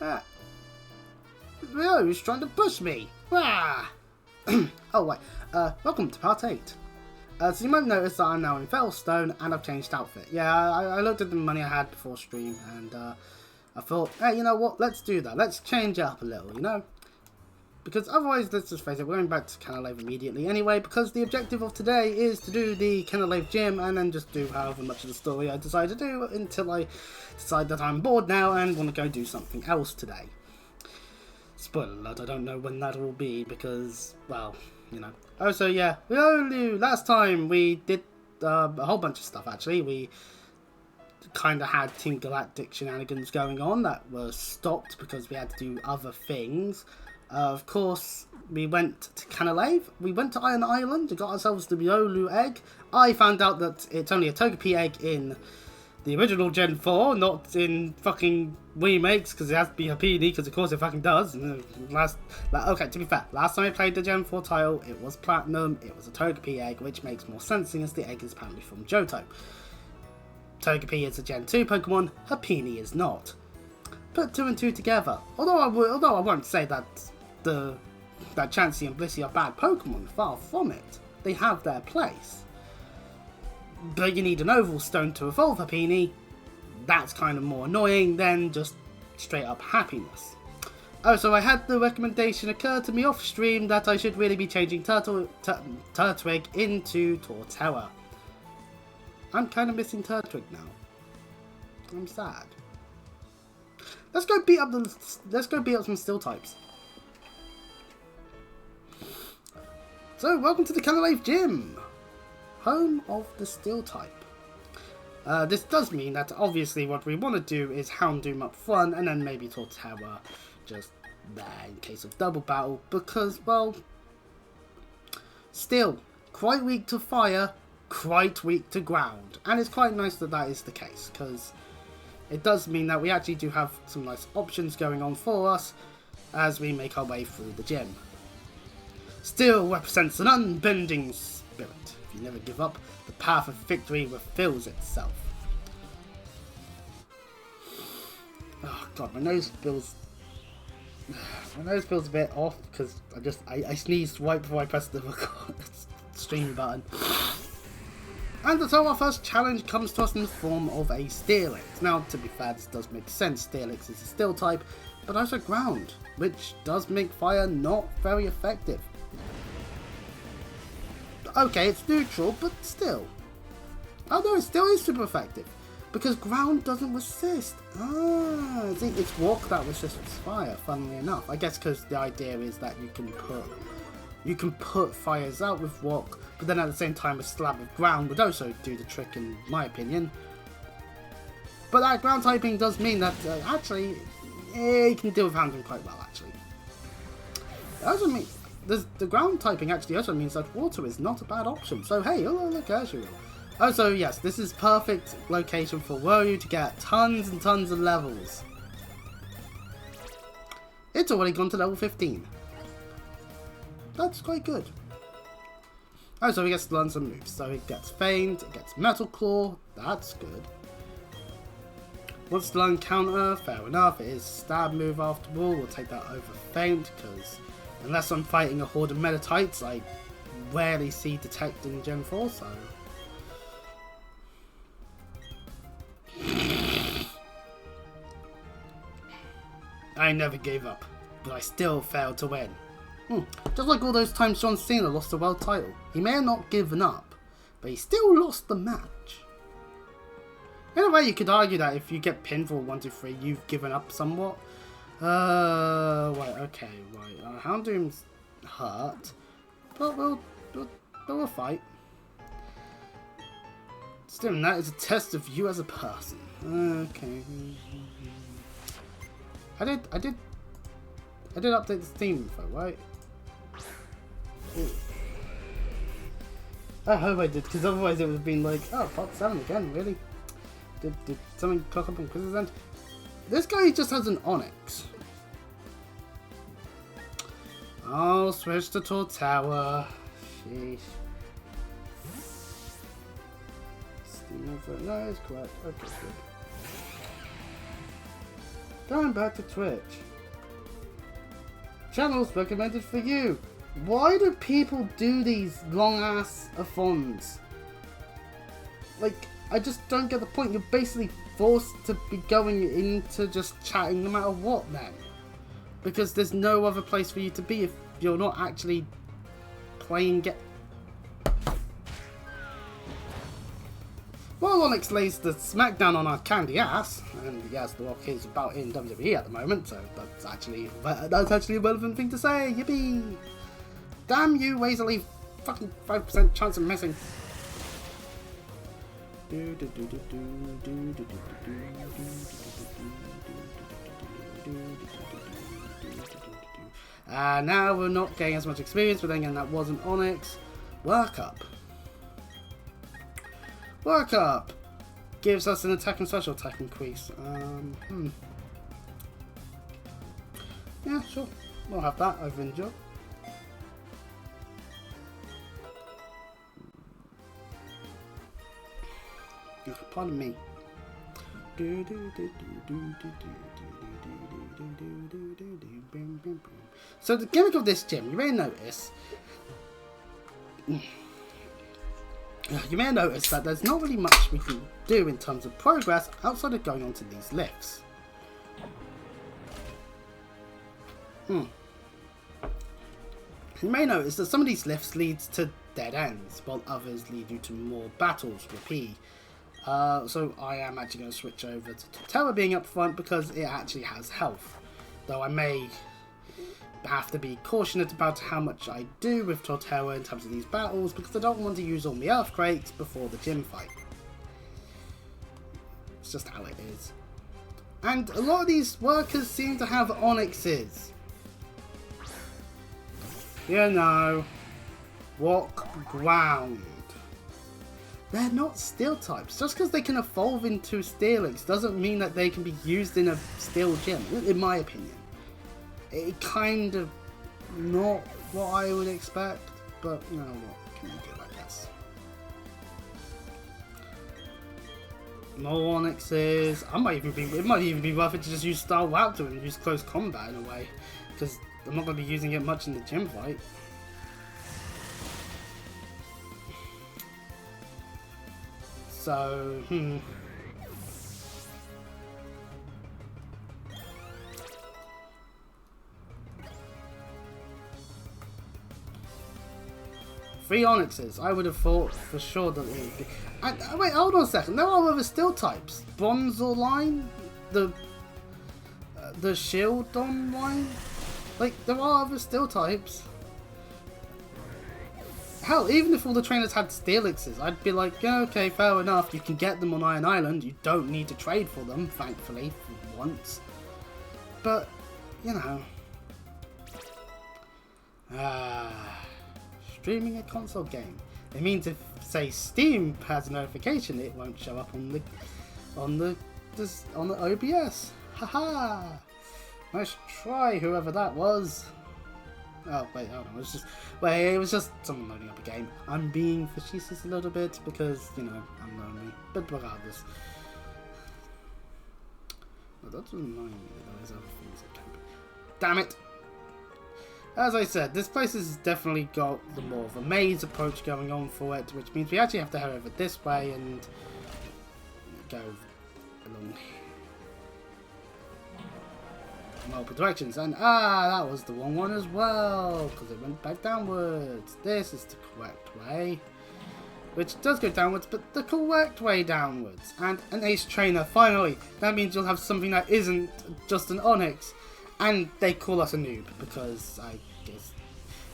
Ah. Ryo's trying to push me. Ah. Oh, wait. Welcome to part 8. So you might notice that I'm now in Fellstone and I've changed outfit. Yeah, I looked at the money I had before stream and I thought, hey, you know what? Let's do that. Let's change it up a little, you know? Because otherwise, let's just face it, we're going back to CFLive immediately anyway, because the objective of today is to do the CFLive gym and then just do however much of the story I decide to do until I decide that I'm bored now and want to go do something else today. Spoiler alert, I don't know when that will be because, well, you know. Oh, so yeah, last time we did a whole bunch of stuff actually. We kind of had Team Galactic shenanigans going on that were stopped because we had to do other things. Of course, we went to CFLive, we went to Iron Island, we got ourselves the Riolu egg. I found out that it's only a Togepi egg in the original Gen 4, not in fucking remakes, because it has to be Happini, because of course it fucking does. Okay, to be fair, last time I played the Gen 4 title, it was Platinum, it was a Togepi egg, which makes more sense, since the egg is apparently from Johto. Togepi is a Gen 2 Pokemon, Happini is not. Put 2 and 2 together. Although I won't say that that Chansey and Blissey are bad Pokemon, far from it. They have their place. But you need an oval stone to evolve Happini. That's kind of more annoying than just straight up happiness. Oh, so I had the recommendation occur to me off stream that I should really be changing Turtwig into Torterra. I'm kind of missing Turtwig now. I'm sad. Let's go beat up some Steel types. So, welcome to the CFLive Gym, home of the Steel type. This does mean that obviously what we want to do is Houndoom up front and then maybe Torterra just there in case of double battle because, well, Steel, quite weak to fire, quite weak to ground. And it's quite nice that that is the case because it does mean that we actually do have some nice options going on for us as we make our way through the gym. Steel represents an unbending spirit. If you never give up, the path of victory reveals itself. Oh god, my nose feels a bit off because I sneezed right before I pressed the stream button. And so our first challenge comes to us in the form of a Steelix. Now, to be fair, this does make sense. Steelix is a Steel type, but also ground, which does make fire not very effective. Okay, it's neutral, but still. Although it still is super effective, because ground doesn't resist. Ah, I think it's walk that resists fire, funnily enough. I guess because the idea is that you can put fires out with walk, but then at the same time a slab of ground would also do the trick in my opinion. But that ground typing does mean that actually you can deal with Houndoom quite well actually. It also means the ground typing actually also means that water is not a bad option. So hey, look as you will. Also yes, this is perfect location for Ryu to get tons and tons of levels. It's already gone to level 15. That's quite good. Oh, so he gets to learn some moves. So it gets Feint, it gets Metal Claw, that's good. Wants to learn Counter, fair enough, it is Stab move after all, we'll take that over Feint, because unless I'm fighting a horde of Meditites, I rarely see Detect in Gen 4, so... I never gave up, but I still failed to win. Just like all those times John Cena lost the world title. He may have not given up, but he still lost the match. In a way, you could argue that if you get pinned for 1, 2, 3, you've given up somewhat. Right, okay, right. Houndoom's hurt, but we'll fight. Still, that is a test of you as a person. Okay. I did update the theme info, right? I hope I did, because otherwise it would have been like, oh, part 7 again, really? Did something clock up on Quiz's end? This guy just has an Onyx. I'll switch to Torterra. Sheesh. Steam info, no, it's correct. Okay, good. Going back to Twitch. Channels recommended for you. Why do people do these long ass athons? Like, I just don't get the point. You're basically forced to be going into just chatting no matter what then. Because there's no other place for you to be if you're not actually playing While Onyx lays the smackdown on our candy ass, and yes, The Rock is about in WWE at the moment, so that's actually a relevant thing to say. Yippee! Damn you, Razorleaf! Fucking 5% chance of missing. Now we're not getting as much experience, but then again, that wasn't Onyx. Work up. Work up! Gives us an attack and special attack increase. Yeah, sure. We'll have that over in job. Pardon me. So the gimmick of this gym, you may notice that there's not really much we can do in terms of progress outside of going onto these lifts. You may notice that some of these lifts lead to dead ends, while others lead you to more battles with P. So I am actually going to switch over to Torterra being up front because it actually has health. Though I may have to be cautious about how much I do with Torterra in terms of these battles because I don't want to use all my earthquakes before the gym fight. It's just how it is. And a lot of these workers seem to have onyxes. You know, walk ground. They're not steel types. Just because they can evolve into steelix doesn't mean that they can be used in a steel gym, in my opinion. It kind of not what I would expect, but you know what can you do, I guess. More onyxes. It might even be worth it to just use Star Raptor and use close combat in a way, because I'm not going to be using it much in the gym fight. So, Three onyxes. I would have thought for sure that it would be. And, wait, hold on a second. There are other steel types. Bronze line, the shield on line. Like there are other steel types. Hell, even if all the trainers had steelixes, I'd be like, yeah, okay, fair enough. You can get them on Iron Island. You don't need to trade for them, thankfully, for once. But you know. Streaming a console game. It means if, say, Steam has a notification, it won't show up on the OBS. Haha! Nice try, whoever that was. Oh wait, hold on. It was just someone loading up a game. I'm being facetious a little bit because you know I'm lonely. But regardless, oh, that's annoying. Those other things that can be. Damn it! As I said, this place has definitely got the more of a maze approach going on for it, which means we actually have to head over this way and go along multiple directions. And that was the wrong one as well, because it went back downwards. This is the correct way, which does go downwards, but the correct way downwards. And an ace trainer, finally. That means you'll have something that isn't just an onyx. And they call us a noob, because I guess...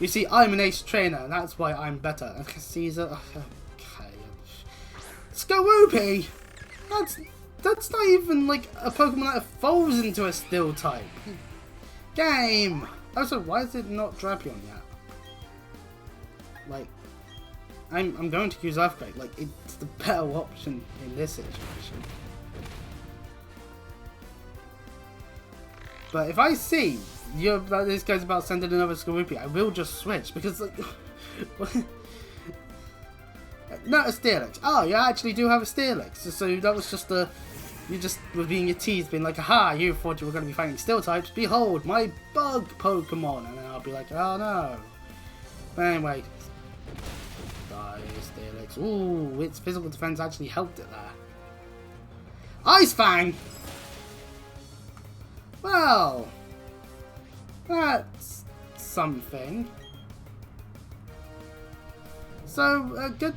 You see, I'm an ace trainer, and that's why I'm better. And Caesar... Okay. Skorupi! That's not even, like, a Pokemon that evolves into a steel type. Game! Also, why is it not Drapion yet? Like, I'm going to use Earthquake. Like, it's the better option in this situation. But if I see this guy's about sending another Skorupi, I will just switch because like, not a Steelix. Oh, you actually do have a Steelix. So that was just a You just were being your teeth, being like, aha, you thought you were going to be fighting steel types. Behold, my bug Pokemon. And then I'll be like, oh no. But anyway. Die, Steelix. Ooh, its physical defense actually helped it there. Ice Fang! Well, that's something. So, good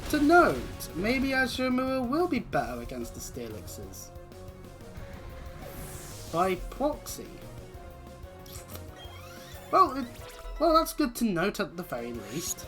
to note. Maybe Ashimura will be better against the Steelixes. By proxy. Well, that's good to note at the very least.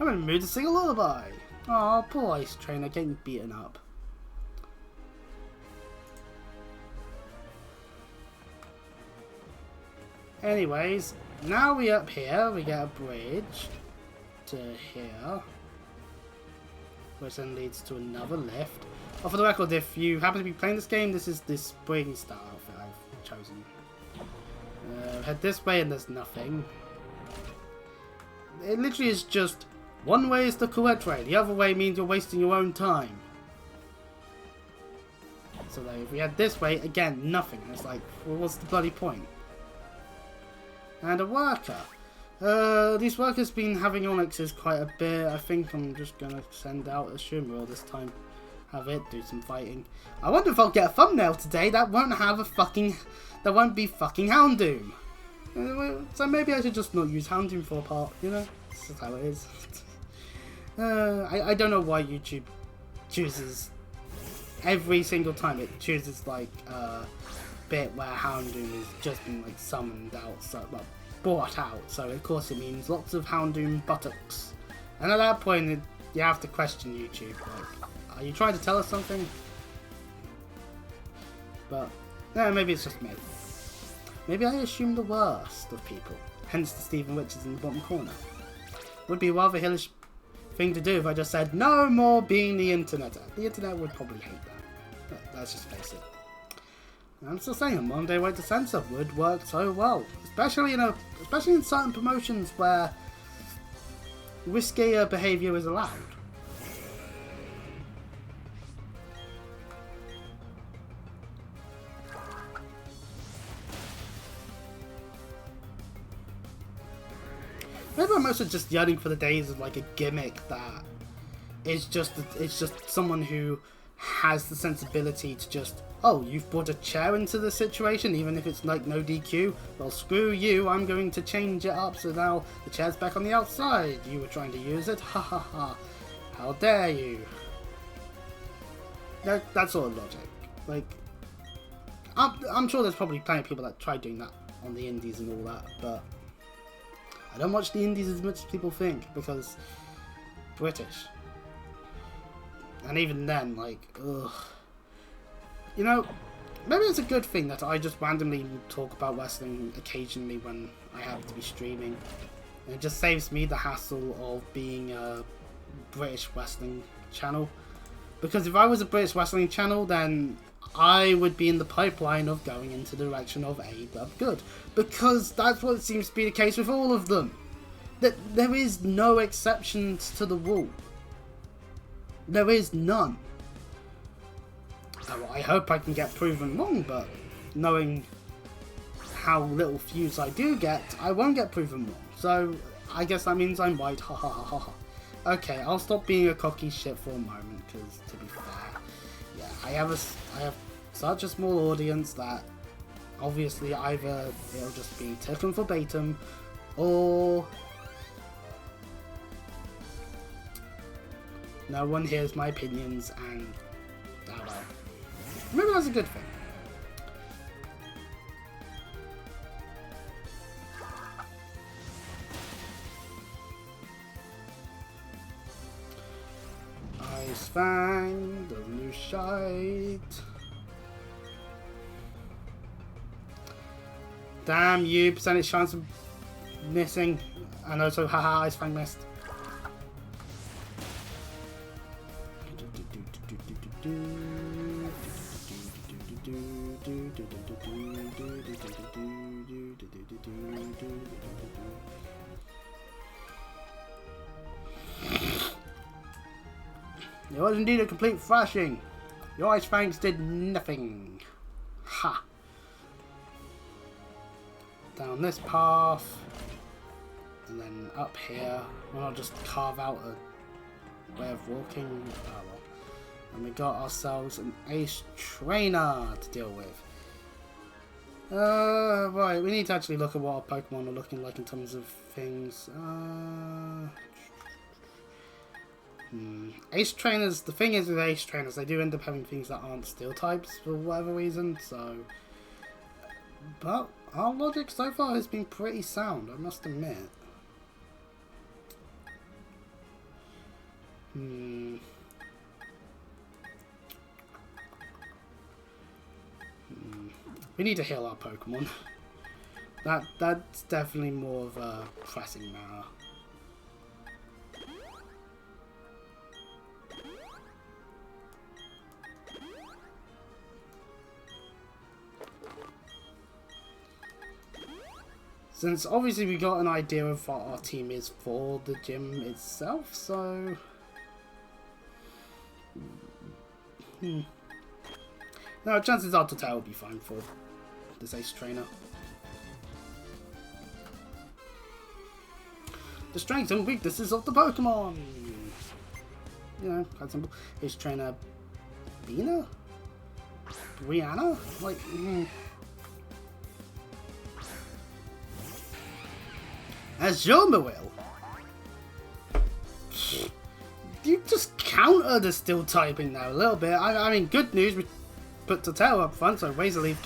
I'm in the mood to sing a lullaby. Oh, poor Ice Trainer getting beaten up. Anyways, now we up here, we get a bridge to here, which then leads to another lift. Oh, for the record, if you happen to be playing this game, this is this spring style outfit I've chosen. Head this way and there's nothing. It literally is just one way is the correct way, the other way means you're wasting your own time. So like, if we head this way, again, nothing. And it's like, well, what's the bloody point? And a worker. These workers been having Onyxes quite a bit. I think I'm just gonna send out a Shumura this time. Have it do some fighting. I wonder if I'll get a thumbnail today that won't have a fucking... that won't be fucking Houndoom. So maybe I should just not use Houndoom for a part, you know? That's just how it is. I don't know why YouTube chooses... every single time it chooses like a bit where Houndoom is just been like summoned out, so well, brought out. So of course it means lots of Houndoom buttocks. And at that point you have to question YouTube, like, are you trying to tell us something? But yeah, maybe it's just me. Maybe I assume the worst of people. Hence the Stephen Witches in the bottom corner. Would be a rather hellish thing to do if I just said no more being the internet. The internet would probably hate that. But let's just face it. I'm still saying a modern day way to censor would work so well, especially in certain promotions where riskier behaviour is allowed. Maybe I'm also just yearning for the days of like a gimmick that is just someone who has the sensibility to just, oh, you've brought a chair into the situation, even if it's like no DQ. Well, screw you, I'm going to change it up so now the chair's back on the outside. You were trying to use it, ha ha ha. How dare you? That sort of logic. Like, I'm sure there's probably plenty of people that try doing that on the indies and all that, but I don't watch the indies as much as people think because British. And even then, like, ugh. You know, maybe it's a good thing that I just randomly talk about wrestling occasionally when I happen to be streaming. And it just saves me the hassle of being a British wrestling channel. Because if I was a British wrestling channel, then I would be in the pipeline of going into the direction of AEW good. Because that's what seems to be the case with all of them. That there is no exceptions to the rule. There is none. Oh, I hope I can get proven wrong, but knowing how little views I do get, I won't get proven wrong. So I guess that means I'm right. Ha ha ha ha ha. Okay, I'll stop being a cocky shit for a moment, because to be fair, yeah, I have such a small audience that obviously either it'll just be taken verbatim, or no one hears my opinions, and I don't know. Maybe that's a good thing. Ice Fang, the new shite. Damn you, percentage chance of missing. And also, haha, Ice Fang missed. It was indeed a complete thrashing. Your Ice Fangs did nothing. Ha! Down this path. And then up here. Why not just carve out a way of walking? Oh well. And we got ourselves an Ace Trainer to deal with. Right, we need to actually look at what our Pokemon are looking like in terms of things. Ace Trainers, the thing is with Ace Trainers, they do end up having things that aren't Steel types for whatever reason, so... But our logic so far has been pretty sound, I must admit. We need to heal our Pokemon. That's definitely more of a pressing matter. Since obviously we got an idea of what our team is for the gym itself, so... No, chances are Totale will be fine for this Ace Trainer. The strengths and weaknesses of the Pokemon! You know, quite simple. Ace Trainer... Bina? Brianna? Like... Azumarill? You just counter the Steel typing now a little bit. I mean, good news, we put Totale up front, so Razorleaf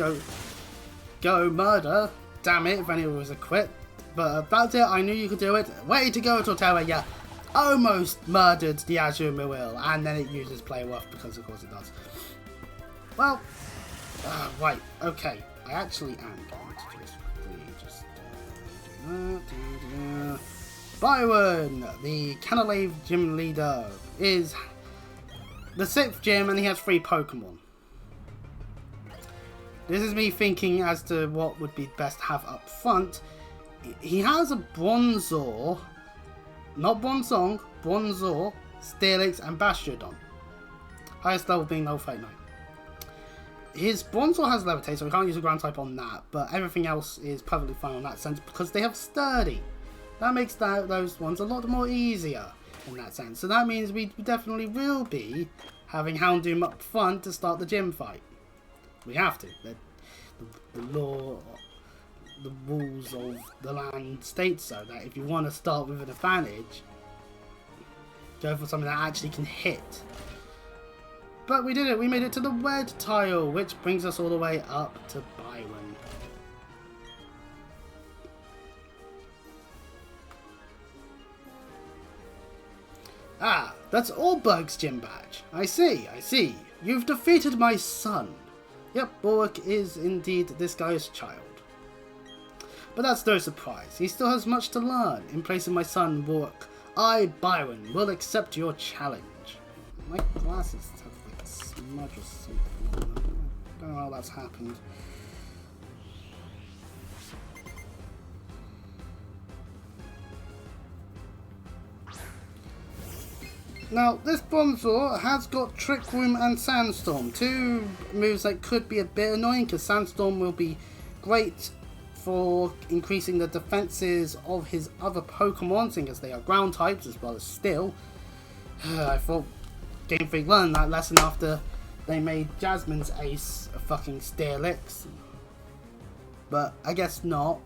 go murder. Damn it, if anyone was a quit. But that's it, I knew you could do it. Way to go, Totale, yeah. Almost murdered the Azumarill, and then it uses Play Rough, because of course it does. Well, right, okay. I actually am going to just quickly do that. Byron, the CFLive gym leader, is the 6th gym and he has 3 Pokemon. This is me thinking as to what would be best to have up front. He has a Bronzor, not Bronzong, Bronzor, Steelix and Bastiodon. Highest level being level 39. His Bronzor has Levitate, so we can't use a ground type on that, but everything else is perfectly fine in that sense because they have Sturdy. That makes those ones a lot more easier in that sense. So that means we definitely will be having Houndoom up front to start the gym fight. We have to. The law, the rules of the land state so that if you want to start with an advantage, go for something that actually can hit. But we did it. We made it to the red tile, which brings us all the way up to Byron. Ah, that's Allberg's gym badge. I see, I see. You've defeated my son. Yep, Bork is indeed this guy's child. But that's no surprise. He still has much to learn. In place of my son, Bork, I, Byron, will accept your challenge. My glasses have like a smudge or something on them. I don't know how that's happened. Now, this Bronzor has got Trick Room and Sandstorm, 2 moves that could be a bit annoying because Sandstorm will be great for increasing the defenses of his other Pokemon, seeing as they are ground types as well as Steel. I thought Game Freak learned that lesson after they made Jasmine's Ace a fucking Steelix, but I guess not.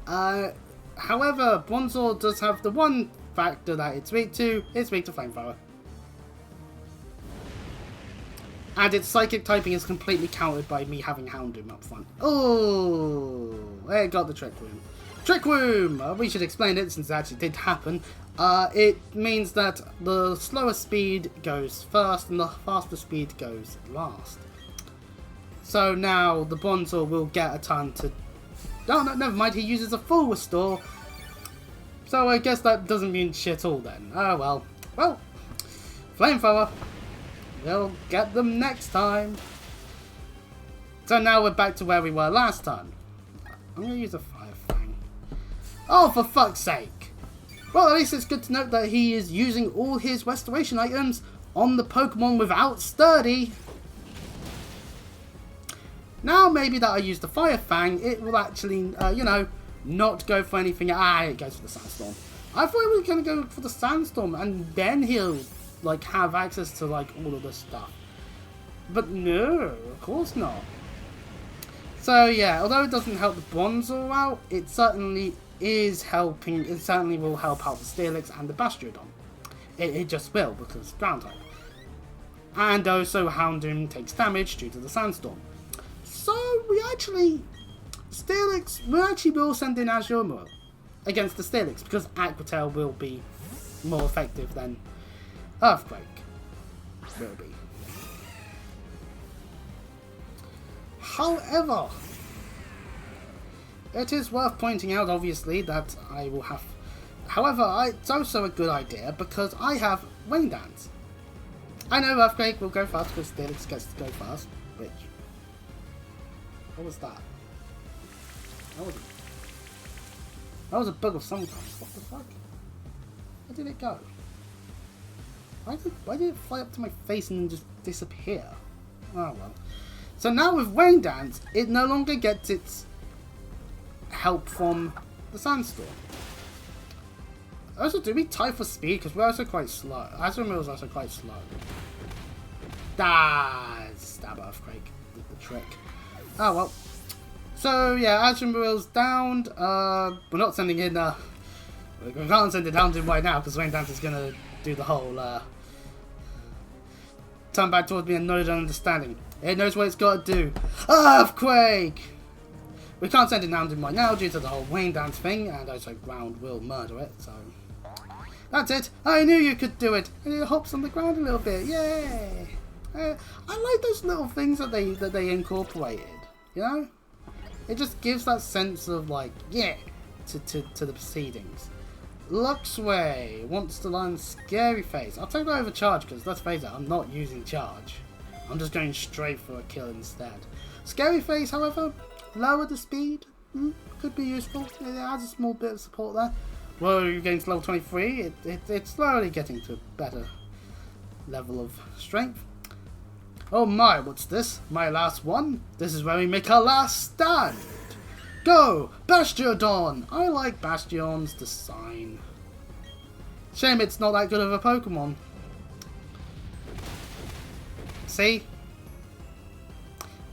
However, Bronzor does have the one factor that it's weak to Flamethrower. And its Psychic typing is completely countered by me having Houndoom up front. Oh, it got the Trick Room. Trick Room! We should explain it since it actually did happen. It means that the slower speed goes first and the faster speed goes last. So now the Bronzor will get a turn to Oh, no, never mind. He uses a full restore. So I guess that doesn't mean shit all then. Oh, well. Well, flamethrower. We'll get them next time. So now we're back to where we were last time. I'm going to use a fire fang. Oh, for fuck's sake. Well, at least it's good to note that he is using all his restoration items on the Pokemon without Sturdy. Now maybe that I use the Fire Fang, it will actually, you know, not go for anything. Ah, it goes for the Sandstorm. I thought it was going to go for the Sandstorm and then he'll, like, have access to, like, all of this stuff. But no, of course not. So yeah, although it doesn't help the Bronzor out, it certainly is helping, it certainly will help out the Steelix and the Bastiodon. It just will, because ground type. And also Houndoom takes damage due to the Sandstorm. So we actually, Steelix, we actually will send in Azure against the Steelix, because Aqua Tail will be more effective than Earthquake will be. However, it is worth pointing out, obviously, that I will have... However, it's also a good idea, because I have Rain Dance. I know Earthquake will go fast, because Steelix gets to go fast, which... What was that? That was a bug of some kind. What the fuck? Where did it go? Why did it fly up to my face and then just disappear? Oh well. So now with Rain Dance, it no longer gets its help from the Sandstorm. Also, do we tie for speed? Because we're also quite slow. Azumarill is also quite slow. Ah, stab Earthquake. Did the trick. Oh well. So yeah, Azumarill's downed. We're not sending in. We can't send it down to him right now because Rain Dance is gonna do the whole turn back towards me and knowledge and understanding. It knows what it's got to do. Earthquake. We can't send it down to him right now due to the whole Rain Dance thing, and also ground will murder it. So that's it. I knew you could do it, and it hops on the ground a little bit. Yay! I like those little things that they incorporated. You know, it just gives that sense of like, yeah, to the proceedings. Luxway wants to learn Scary Face. I'll take that over Charge because let's face it, I'm not using Charge. I'm just going straight for a kill instead. Scary Face, however, lower the speed. Could be useful. It has a small bit of support there. Well, you're getting to level 23. It's slowly getting to a better level of strength. Oh my, what's this? My last one? This is where we make our last stand. Go! Bastiodon! I like Bastion's design. Shame it's not that good of a Pokemon. See?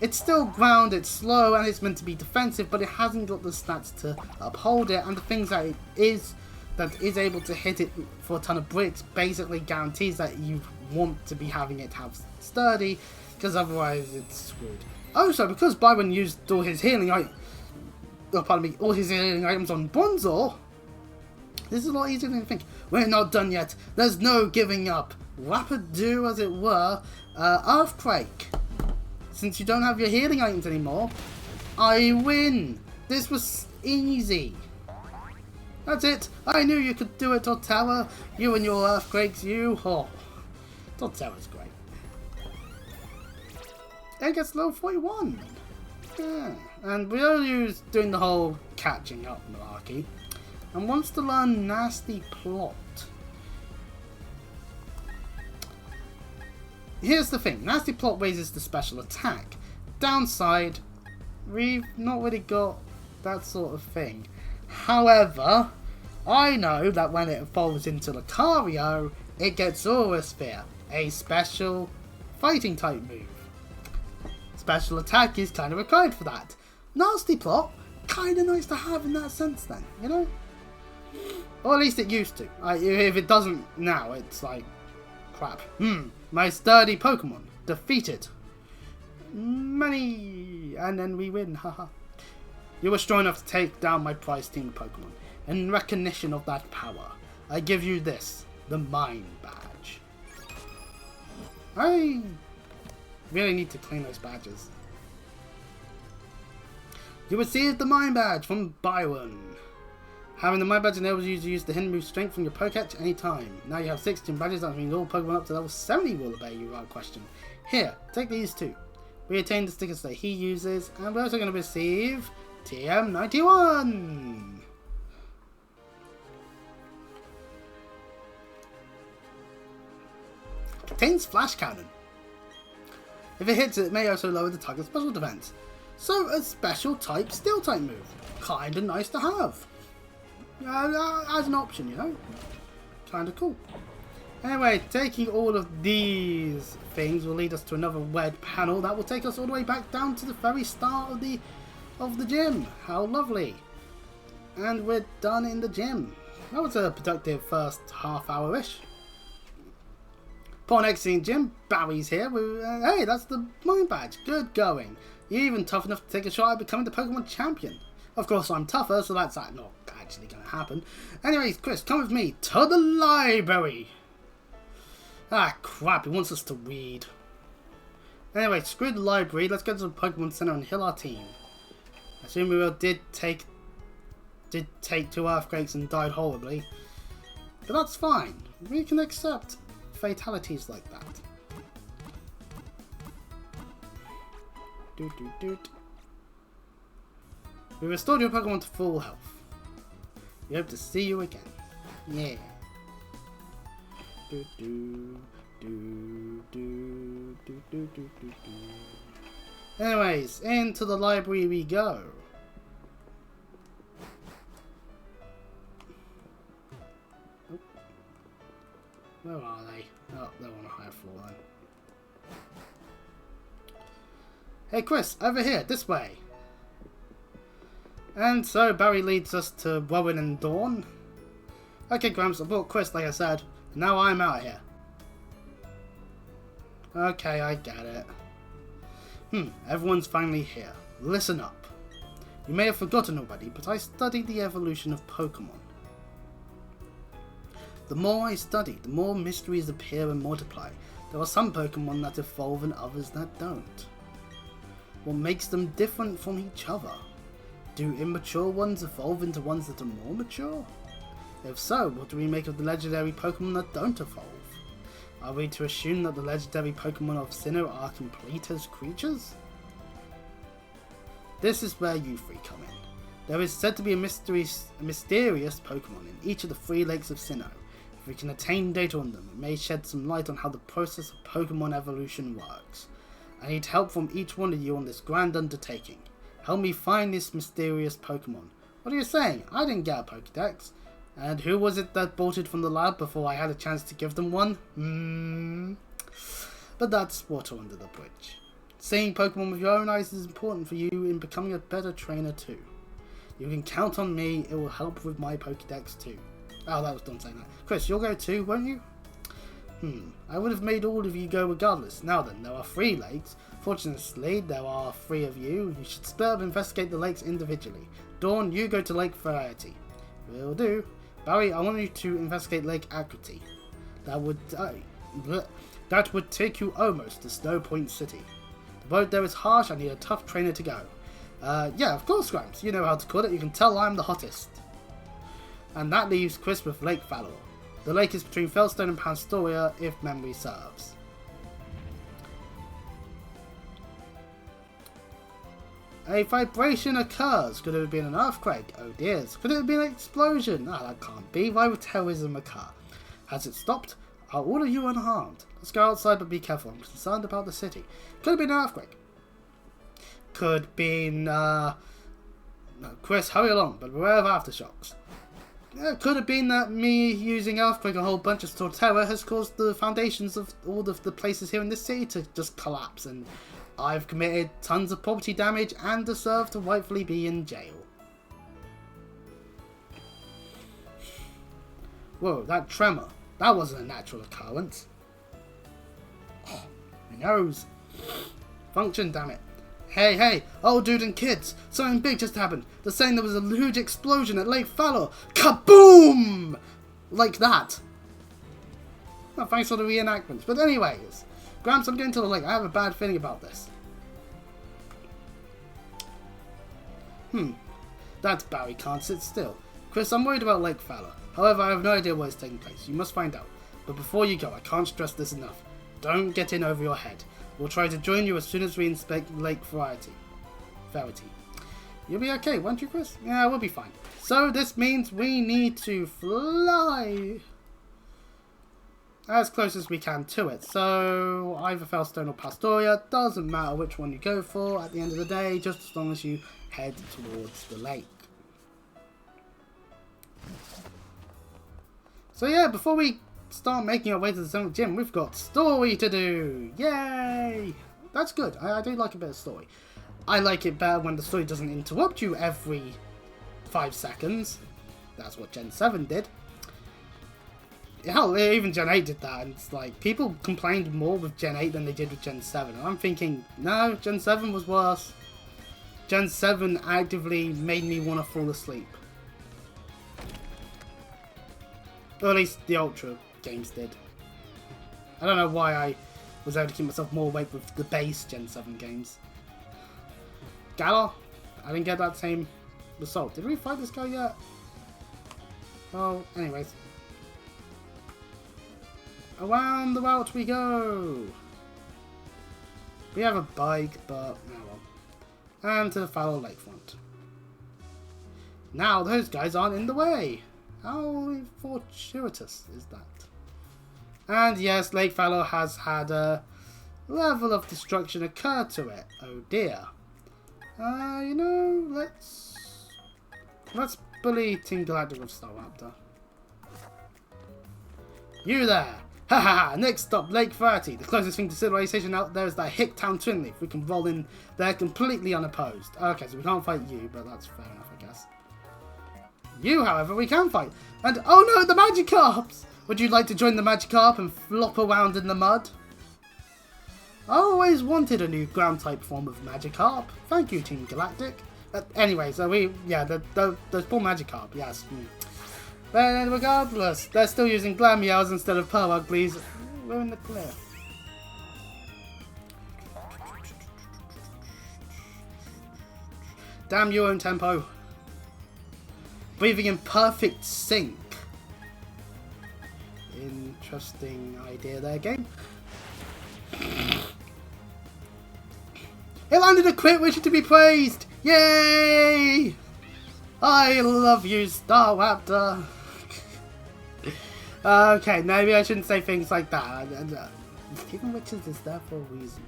It's still ground, it's slow, and it's meant to be defensive, but it hasn't got the stats to uphold it, and the things that it is able to hit it for a ton of bricks basically guarantees that you want to be having it have Sturdy, because otherwise it's screwed. Also, because Byron used all his healing items on Bronzor, this is a lot easier than you think. We're not done yet. There's no giving up. Rapido, as it were. Earthquake. Since you don't have your healing items anymore, I win. This was easy. That's it. I knew you could do it, Torterra. You and your Earthquakes, you. Oh, Torterra's great. It gets level 41. Yeah. And Ryoryu's doing the whole catching up malarkey and wants to learn Nasty Plot. Here's the thing, Nasty Plot raises the special attack. Downside, we've not really got that sort of thing. However, I know that when it evolves into Lucario, it gets Aura Sphere, a special fighting type move. Special attack is kind of required for that. Nasty Plot, kind of nice to have in that sense then, you know? Or at least it used to. If it doesn't now, it's like, crap. My sturdy Pokemon defeated. Money, and then we win, haha. You were strong enough to take down my prized team of Pokemon. In recognition of that power, I give you this, the Mind Badge. I really need to clean those badges. You received the Mind Badge from Byron. Having the Mind Badge enables you to use the hidden move Strength from your Pokédex anytime. Now you have 16 badges, that means all Pokemon up to level 70 will obey you without question. Here, take these two. We attain the stickers that he uses, and we're also going to receive TM91! Contains Flash Cannon. If it hits, it may also lower the target's special defense. So, a special type Steel type move. Kinda nice to have. As an option, you know. Kinda cool. Anyway, taking all of these things will lead us to another red panel that will take us all the way back down to the very start of the gym. How lovely. And we're done in the gym. That was a productive first half hour-ish. Upon exiting gym, Barry's here. Hey, that's the Mind Badge. Good going. You're even tough enough to take a shot at becoming the Pokemon champion. Of course, I'm tougher, so that's not actually going to happen. Anyways, Chris, come with me to the library. Ah, crap, he wants us to read. Anyway, screw the library. Let's go to the Pokemon Center and heal our team. I assume we did take 2 earthquakes and died horribly. But that's fine. We can accept fatalities like that. We restored your Pokemon to full health. We hope to see you again. Yeah. Anyways, into the library we go. Oh. Where are they? Oh, they're on a higher floor then. Hey Chris, over here, this way. And so Barry leads us to Rowan and Dawn. Okay, Gramps, I brought Chris, like I said. Now I'm out here. Okay, I get it. Everyone's finally here. Listen up. You may have forgotten already, but I studied the evolution of Pokemon. The more I study, the more mysteries appear and multiply. There are some Pokemon that evolve and others that don't. What makes them different from each other? Do immature ones evolve into ones that are more mature? If so, what do we make of the legendary Pokemon that don't evolve? Are we to assume that the legendary Pokemon of Sinnoh are complete as creatures? This is where you three come in. There is said to be a mysterious Pokemon in each of the 3 lakes of Sinnoh. If we can attain data on them, it may shed some light on how the process of Pokemon evolution works. I need help from each one of you on this grand undertaking. Help me find this mysterious Pokemon. What are you saying? I didn't get a Pokédex. And who was it that bolted from the lab before I had a chance to give them one? But that's water under the bridge. Seeing Pokemon with your own eyes is important for you in becoming a better trainer too. You can count on me, it will help with my Pokédex too. Oh, that was done saying that. Chris, you'll go too, won't you? I would have made all of you go regardless. Now then, there are 3 lakes. Fortunately, there are 3 of you. You should split up and investigate the lakes individually. Dawn, you go to Lake Variety. Will do. Barry, I want you to investigate Lake Equity. That would take you almost to Snow Point City. The road there is harsh. I need a tough trainer to go. Yeah, of course, Grimes. You know how to call it. You can tell I'm the hottest. And that leaves Chris with Lake Valor. The lake is between Felstone and Panstoria, if memory serves. A vibration occurs. Could it have been an earthquake? Oh dears. Could it have been an explosion? Ah, that can't be. Why would terrorism occur? Has it stopped? Are all of you unharmed? Let's go outside, but be careful. I'm concerned about the city. Could have been an earthquake. Could have been, No, Chris, hurry along, but beware of aftershocks. It could have been that me using Earthquake a whole bunch of Torterra has caused the foundations of all of the places here in this city to just collapse, and I've committed tons of property damage and deserve to rightfully be in jail. Whoa, that tremor. That wasn't a natural occurrence. Oh, my nose. Function, damn it. Hey, old dude and kids, something big just happened. They're saying there was a huge explosion at Lake Fallow. Kaboom! Like that. Well, thanks for the reenactments. But anyways, Gramps, I'm going to the lake. I have a bad feeling about this. That Barry can't sit still. Chris, I'm worried about Lake Fowler. However, I have no idea what is taking place. You must find out. But before you go, I can't stress this enough. Don't get in over your head. We'll try to join you as soon as we inspect Lake Verity. You'll be okay, won't you, Chris? Yeah, we'll be fine. So this means we need to fly as close as we can to it. So either Fellstone or Pastoria, doesn't matter which one you go for at the end of the day, just as long as you head towards the lake. So yeah, before we start making our way to the Summit Gym, we've got story to do. Yay! That's good. I do like a bit of story. I like it better when the story doesn't interrupt you every 5 seconds. That's what Gen 7 did. Hell, even Gen 8 did that, and it's like, people complained more with Gen 8 than they did with Gen 7. And I'm thinking, no, Gen 7 was worse. Gen 7 actively made me want to fall asleep. Or at least the Ultra games did. I don't know why I was able to keep myself more awake with the base Gen 7 games. Galar? I didn't get that same result. Did we fight this guy yet? Oh, anyways. Around the route we go! We have a bike, but oh well. And to the Fallow Lakefront. Now those guys aren't in the way! How fortuitous is that? And yes, Lake Fallow has had a level of destruction occur to it. Oh dear. You know, let's bully Team Galactic with Star Raptor. You there! Ha ha ha! Next stop, Lake Verity. The closest thing to civilization out there is that Hicktown Twin Leaf. We can roll in there completely unopposed. Okay, so we can't fight you, but that's fair enough, I guess. You, however, we can fight. And oh no, the Magikarps! Would you like to join the Magikarp and flop around in the mud? I always wanted a new ground type form of Magikarp. Thank you, Team Galactic. Anyway, so those poor Magikarp, yes. But regardless, they're still using Glameows instead of Poweruglies. We're in the clear. Damn your own tempo. Breathing in perfect sync. Interesting idea there, game. It landed a crit, wishing to be praised! Yay! I love you, Star Raptor! Okay, maybe I shouldn't say things like that. Keeping witches is there for a reason.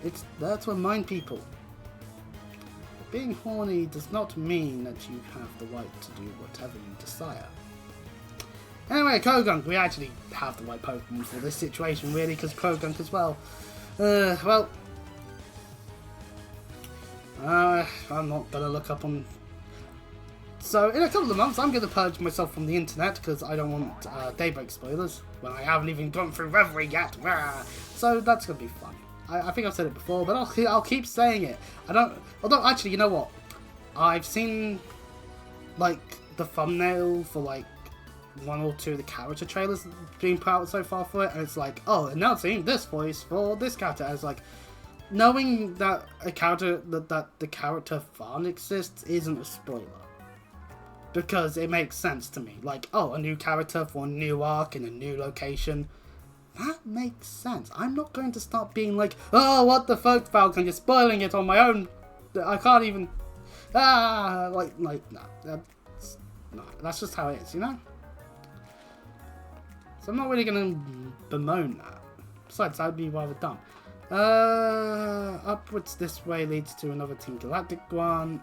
It's there to remind people. Being horny does not mean that you have the right to do whatever you desire. Anyway, Krogunk, we actually have the right Pokemon for this situation, really, because Krogunk as well. I'm not going to look up on... So, in a couple of months, I'm going to purge myself from the internet, because I don't want Daybreak spoilers, when I haven't even gone through Reverie yet. So, that's going to be fun. I think I've said it before, but I'll keep saying it. Although, actually, you know what? I've seen, like, the thumbnail for, like, 1 or 2 of the character trailers being put out so far for it, and it's like, oh, announcing this voice for this character. And it's like, knowing that a character, that the character Farn exists isn't a spoiler. Because it makes sense to me. Like, oh, a new character for a new arc in a new location. That makes sense. I'm not going to start being like, oh, what the fuck, Falcon, you're spoiling it on my own. I can't even... no. That's just how it is, you know? So I'm not really going to bemoan that. Besides, that would be rather dumb. Upwards this way leads to another Team Galactic one.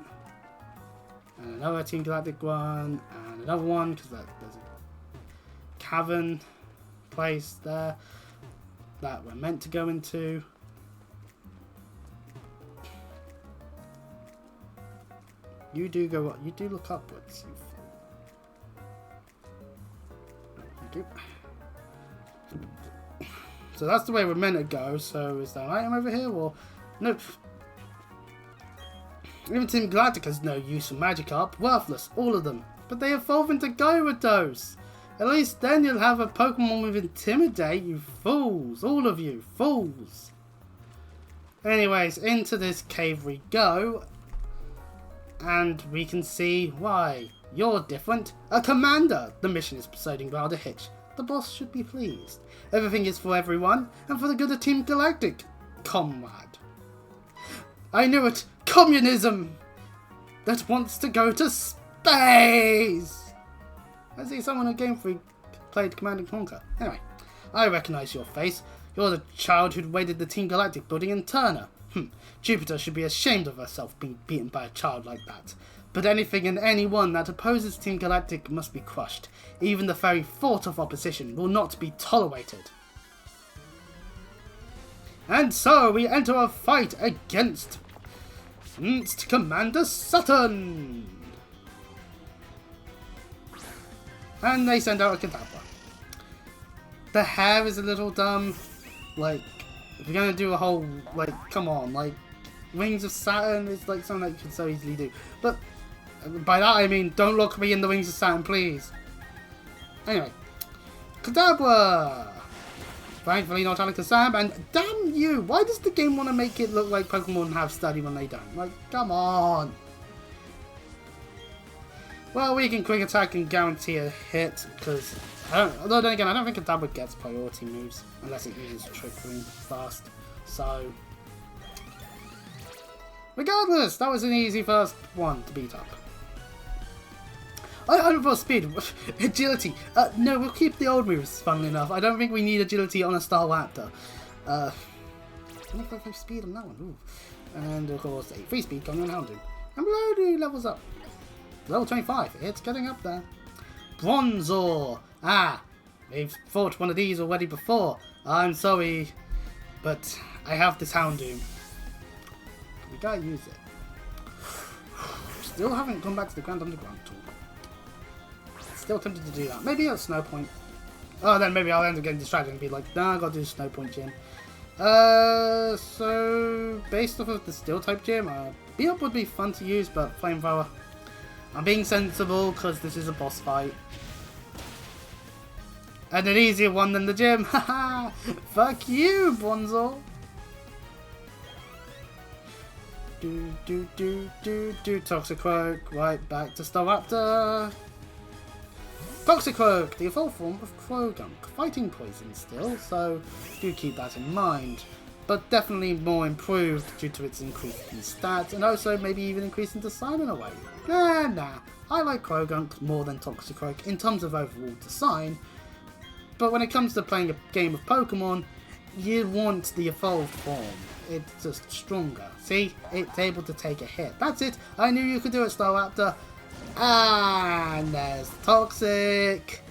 And another Team Galactic one. And another one, because there's a cavern place there that we're meant to go into. You do go up. You do look upwards. You do. So that's the way we're meant to go. So is there an item over here? Or nope. Even Team Galactic has no use for Magikarp. Worthless, all of them. But they evolve into Gyarados. At least then you'll have a Pokemon with Intimidate, you fools. All of you, fools. Anyways, into this cave we go. And we can see why. You're different. A commander! The mission is proceeding without a hitch. The boss should be pleased. Everything is for everyone, and for the good of Team Galactic, comrade. I knew it! Communism! That wants to go to space! I see someone at Game Freak played Command & Conquer. Anyway, I recognise your face. You're the child who'd raided the Team Galactic building in Turner. Jupiter should be ashamed of herself being beaten by a child like that. But anything and anyone that opposes Team Galactic must be crushed. Even the very thought of opposition will not be tolerated. And so we enter a fight against Commander Saturn. And they send out a Kadabra. The hair is a little dumb. Like, if you're gonna do a whole, like, come on, like, Wings of Saturn is like something that you can so easily do. But by that I mean, don't look me in the Wings of Saturn, please. Anyway, Kadabra! Thankfully not Alakazam, and damn you! Why does the game want to make it look like Pokemon have study when they don't? Like, come on! Well, we can quick attack and guarantee a hit, because, although then again, I don't think Kadabra gets priority moves, unless it uses Trick Room fast, so... Regardless, that was an easy first one to beat up. I don't know speed. Agility. No, we'll keep the old moves, funnily enough. I don't think we need agility on a Staraptor. 25 speed on that one. Ooh. And of course, 8 free speed coming on Houndoom. And Melody levels up. Level 25. It's getting up there. Bronzor. Ah, we've fought one of these already before. I'm sorry, but I have this Houndoom. We gotta use it. Still haven't gone back to the Grand Underground tool. Still tempted to do that. Maybe at Snow Point. Oh, then maybe I'll end up getting distracted and be like, nah, I gotta do Snow Point gym. So based off of the Steel type gym, Beat Up would be fun to use, but Flamethrower. I'm being sensible because this is a boss fight. And an easier one than the gym. Haha! Fuck you, Bronzor! Toxicroak, right back to Staraptor. Toxicroak, the evolved form of Krogunk, fighting poison still, so do keep that in mind. But definitely more improved due to its increase in stats, and also maybe even increase in design in a way. Nah, I like Krogunk more than Toxicroak in terms of overall design, but when it comes to playing a game of Pokemon, you want the evolved form. It's just stronger. See? It's able to take a hit. That's it. I knew you could do it, Staraptor. And there's Toxic.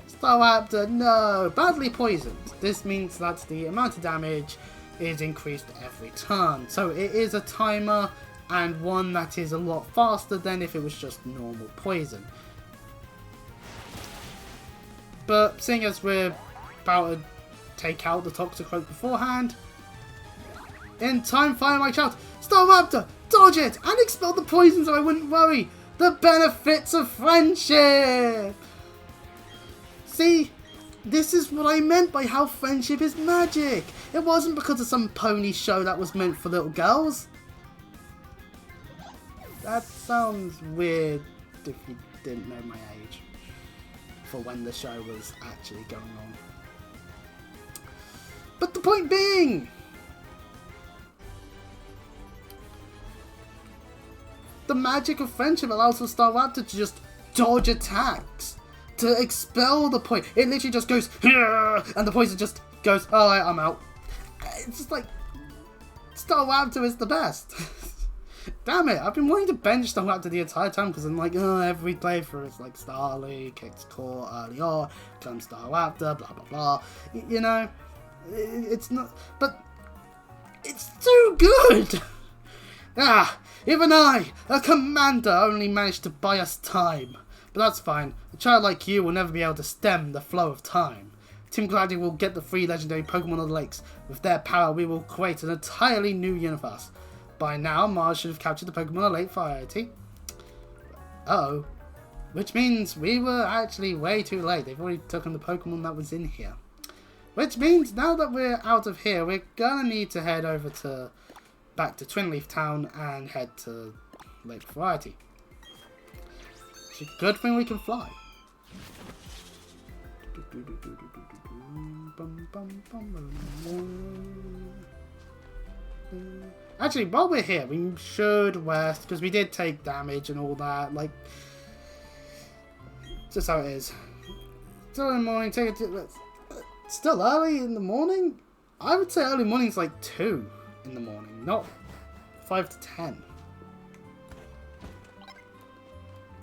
Staraptor, no. Badly poisoned. This means that the amount of damage is increased every turn. So it is a timer, and one that is a lot faster than if it was just normal poison. But seeing as we're about to take out the Toxicroak beforehand, in time, fire my shout, Staraptor, dodge it, and expel the poison so I wouldn't worry. The benefits of friendship! See, this is what I meant by how friendship is magic. It wasn't because of some pony show that was meant for little girls. That sounds weird if you didn't know my age, for when the show was actually going on. But the point being, the magic of friendship allows for Staraptor to just dodge attacks, to expel the poison. It literally just goes, and the poison just goes, alright, I'm out. It's just like, Staraptor is the best. Damn it, I've been wanting to bench Staraptor the entire time because I'm like, every playthrough is like Starly, kicks core early on, comes Staraptor, blah blah blah. You know, it's not, but it's too good. Even I, a commander, only managed to buy us time. But that's fine. A child like you will never be able to stem the flow of time. Team Galactic will get the 3 legendary Pokemon of the lakes. With their power, we will create an entirely new universe. By now, Mars should have captured the Pokemon of late priority. Uh-oh. Which means we were actually way too late. They've already taken the Pokemon that was in here. Which means now that we're out of here, we're gonna need to head over to back to Twin Leaf Town and head to Lake Variety. It's a good thing we can fly. Actually, while we're here, we should rest, because we did take damage and all that. Like, just how it is. Still in the morning, take it to... Still early in the morning? I would say early morning's like 2 in the morning, not 5 to 10.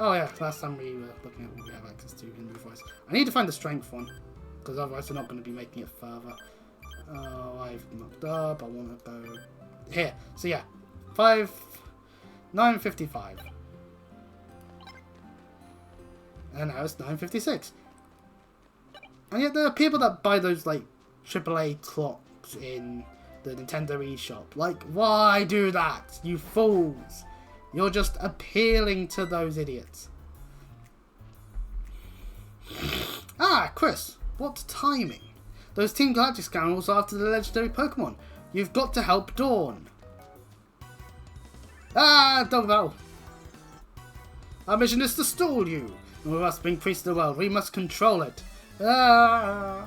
Oh yeah, last time we were looking at what we have access to in Voice. I need to find the strength one, because otherwise we're not going to be making it further. Oh, I've knocked up, I want to go here. So yeah, 9:55. And now it's 9:56. And yet there are people that buy those like AAA clocks in the Nintendo eShop. Like, why do that, you fools? You're just appealing to those idiots. Ah, Chris, what timing? Those Team Galactic scoundrels are after the legendary Pokemon. You've got to help Dawn. Ah, dog battle. Our mission is to stall you. And with us being priests of the world, we must control it. Ah.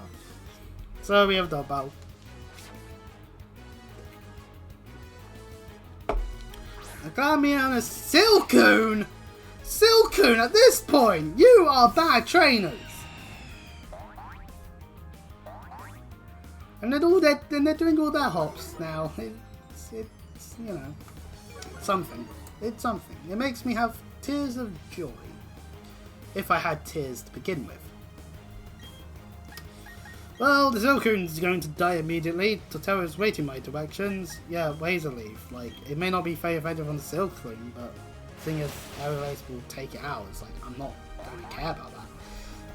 So we have dog battle. I got me on a Silcoon! Silcoon at this point! You are bad trainers! And they're doing all their hops now. It's you know, something. It's something. It makes me have tears of joy. If I had tears to begin with. Well, the Silcoon's going to die immediately. Totoro's waiting my directions. Yeah, Razor Leaf. Like, it may not be very effective on the Silcoon, but the thing is, Aerolase will take it out. It's like, I don't really care about that.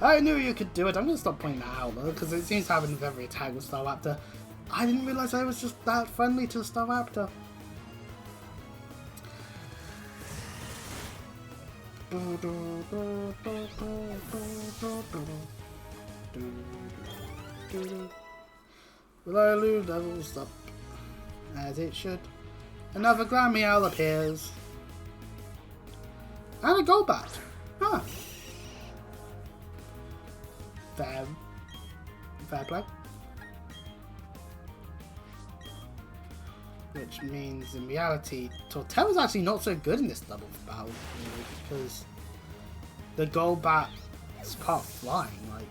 I knew you could do it. I'm going to stop pointing that out, though, because it seems to happen with every attack with Staraptor. I didn't realise I was just that friendly to Staraptor. Riolu levels up, as it should. Another Glameow appears. And a Golbat. Huh. Fair play. Which means, in reality, Torterra's actually not so good in this double battle, really, because the Golbat's part flying, like.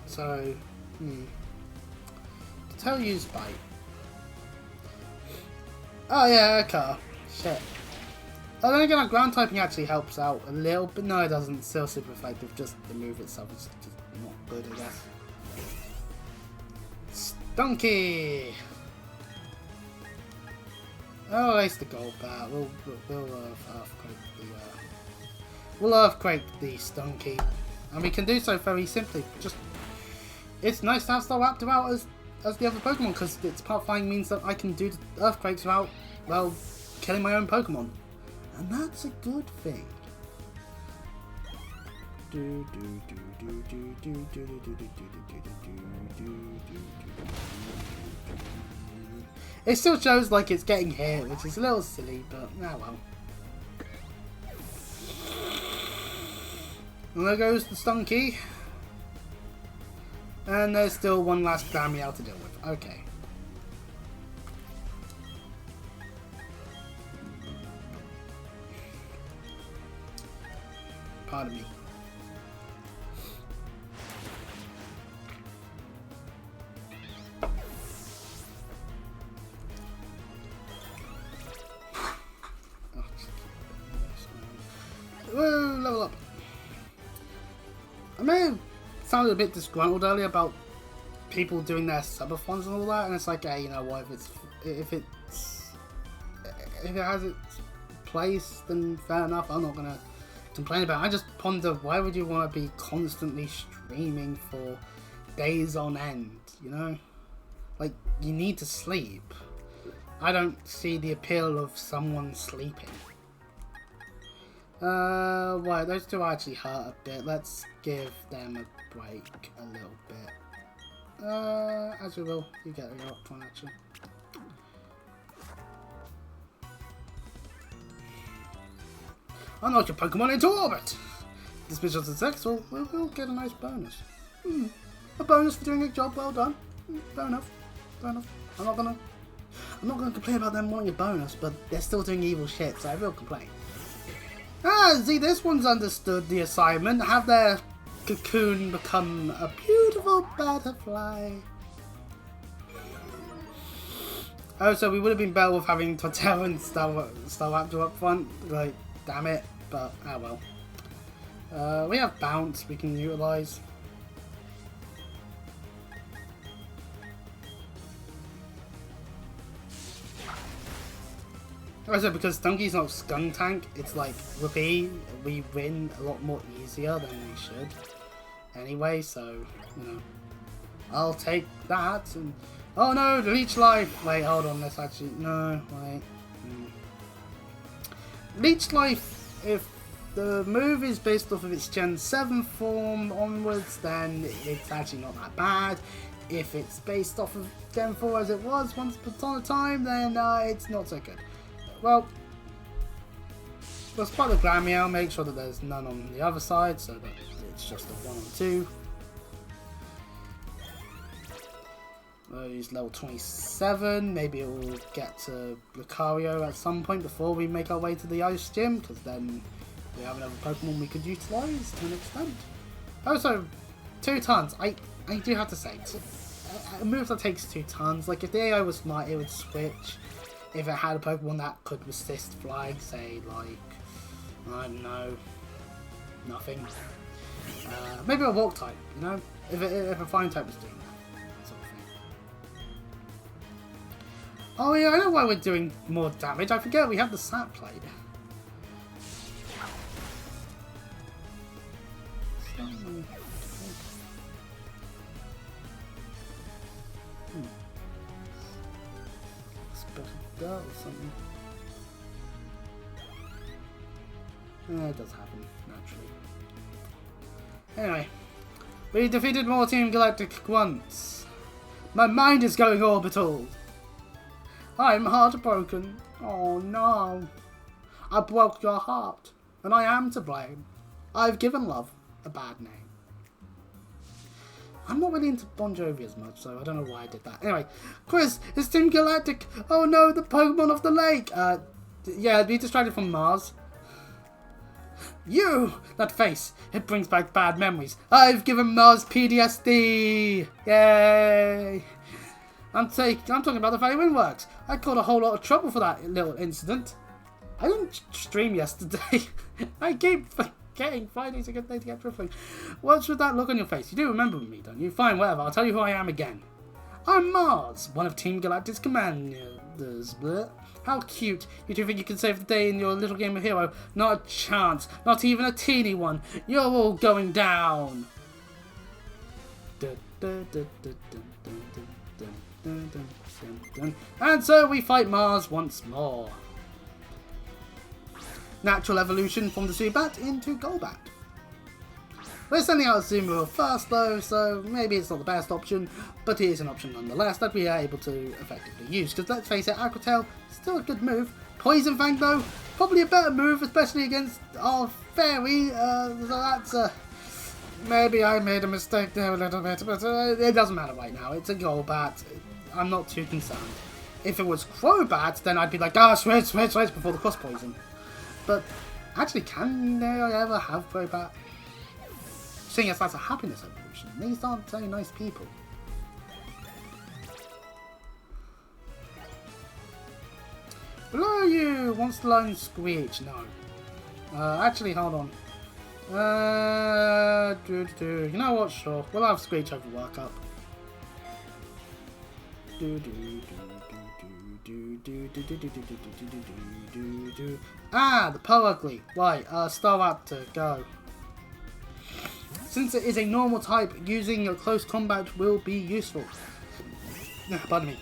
So, Torterra used Bite. Oh yeah, okay. Shit. Oh, then again, our ground typing actually helps out a little, but no, it doesn't. It's still super effective. Just the move itself is just not good, I guess. Stunky. Oh, at least the Golbat. We'll earthquake the Stunky, and we can do so very simply. Just, it's nice to have Staraptor out as the other Pokemon, because its part flying means that I can do the earthquakes without, well, killing my own Pokemon. And that's a good thing. It still shows like it's getting hit, which is a little silly, but ah well. And there goes the Stunky. And there's still one last Glameow to deal with. Okay. Pardon me. Whoa, level up. I may have sounded a bit disgruntled earlier about people doing their subathons and all that, and it's like, hey, you know what, if it has its place, then fair enough. I'm not gonna complain about it. I just ponder, why would you want to be constantly streaming for days on end, you know? Like, you need to sleep. I don't see the appeal of someone sleeping. Right, those two actually hurt a bit. Let's give them a break a little bit. As you will, you get your up one actually. Unlock your Pokemon into orbit! This mission is successful, we'll get a nice bonus. A bonus for doing a job well done. Fair enough. Fair enough. I'm not gonna complain about them wanting a bonus, but they're still doing evil shit, so I will complain. See, this one's understood the assignment. Have their cocoon become a beautiful butterfly. Oh, so we would have been better with having Torterra and Staraptor up front. Like, damn it. But, oh well. We have Bounce we can utilise. Also, because Stunky's not Skunk Tank, it's like, whoopee, we win a lot more easier than we should. Anyway, so, you know, I'll take that. And oh no, Leech Life! Wait, hold on, let's actually, no, wait. Leech Life, if the move is based off of its Gen 7 form onwards, then it's actually not that bad. If it's based off of Gen 4 as it was once upon a time, then it's not so good. Well, let's spot the Glameow, make sure that there's none on the other side, so that it's just a 1 or 2. We'll use level 27, maybe it will get to Lucario at some point before we make our way to the Ice Gym, because then we have another Pokemon we could utilise to an extent. Also, 2 tons, I do have to say, a move that takes 2 tons, like if the AI was smart, it would switch. If it had a Pokemon that could resist flying, say, like, I don't know, nothing. Maybe a Walk type, you know? If a Flying type was doing that sort of thing. Oh yeah, I know why we're doing more damage. I forget we have the Sap Plate. Or something. It does happen, naturally. Anyway, we defeated more Team Galactic once. My mind is going orbital. I'm heartbroken. Oh no. I broke your heart, and I am to blame. I've given love a bad name. I'm not really into Bon Jovi as much, so I don't know why I did that. Anyway, Chris, it's Team Galactic. Oh no, the Pokemon of the lake. Yeah, be distracted from Mars. You! That face, it brings back bad memories. I've given Mars PTSD. Yay! I'm talking about the Valley Windworks. I caused a whole lot of trouble for that little incident. I didn't stream yesterday. I keep forgetting Friday's a good day to get trifling. What's with that look on your face? You do remember me, don't you? Fine, whatever. I'll tell you who I am again. I'm Mars, one of Team Galactic's commanders. Bleh. How cute. You two think you can save the day in your little game of hero? Not a chance. Not even a teeny one. You're all going down. And so we fight Mars once more. Natural evolution from the Zubat into Golbat. We're sending out Azumarill first though, so maybe it's not the best option, but it is an option nonetheless that we are able to effectively use. Because let's face it, Aqua Tail, still a good move. Poison Fang though, probably a better move, especially against our Fairy, so that's maybe I made a mistake there a little bit, but it doesn't matter right now. It's a Golbat. I'm not too concerned. If it was Crobat, then I'd be like, switch before the cross poison. But actually, can they ever have Crobat? Seeing as that's a happiness evolution. These aren't very nice people. Below you wants to learn Screech. No. Actually, hold on. You know what? Sure. We'll have Screech over Work Up. Ah, the Pougly. Right, Staraptor, go. Since it is a normal type, using your close combat will be useful. Pardon me.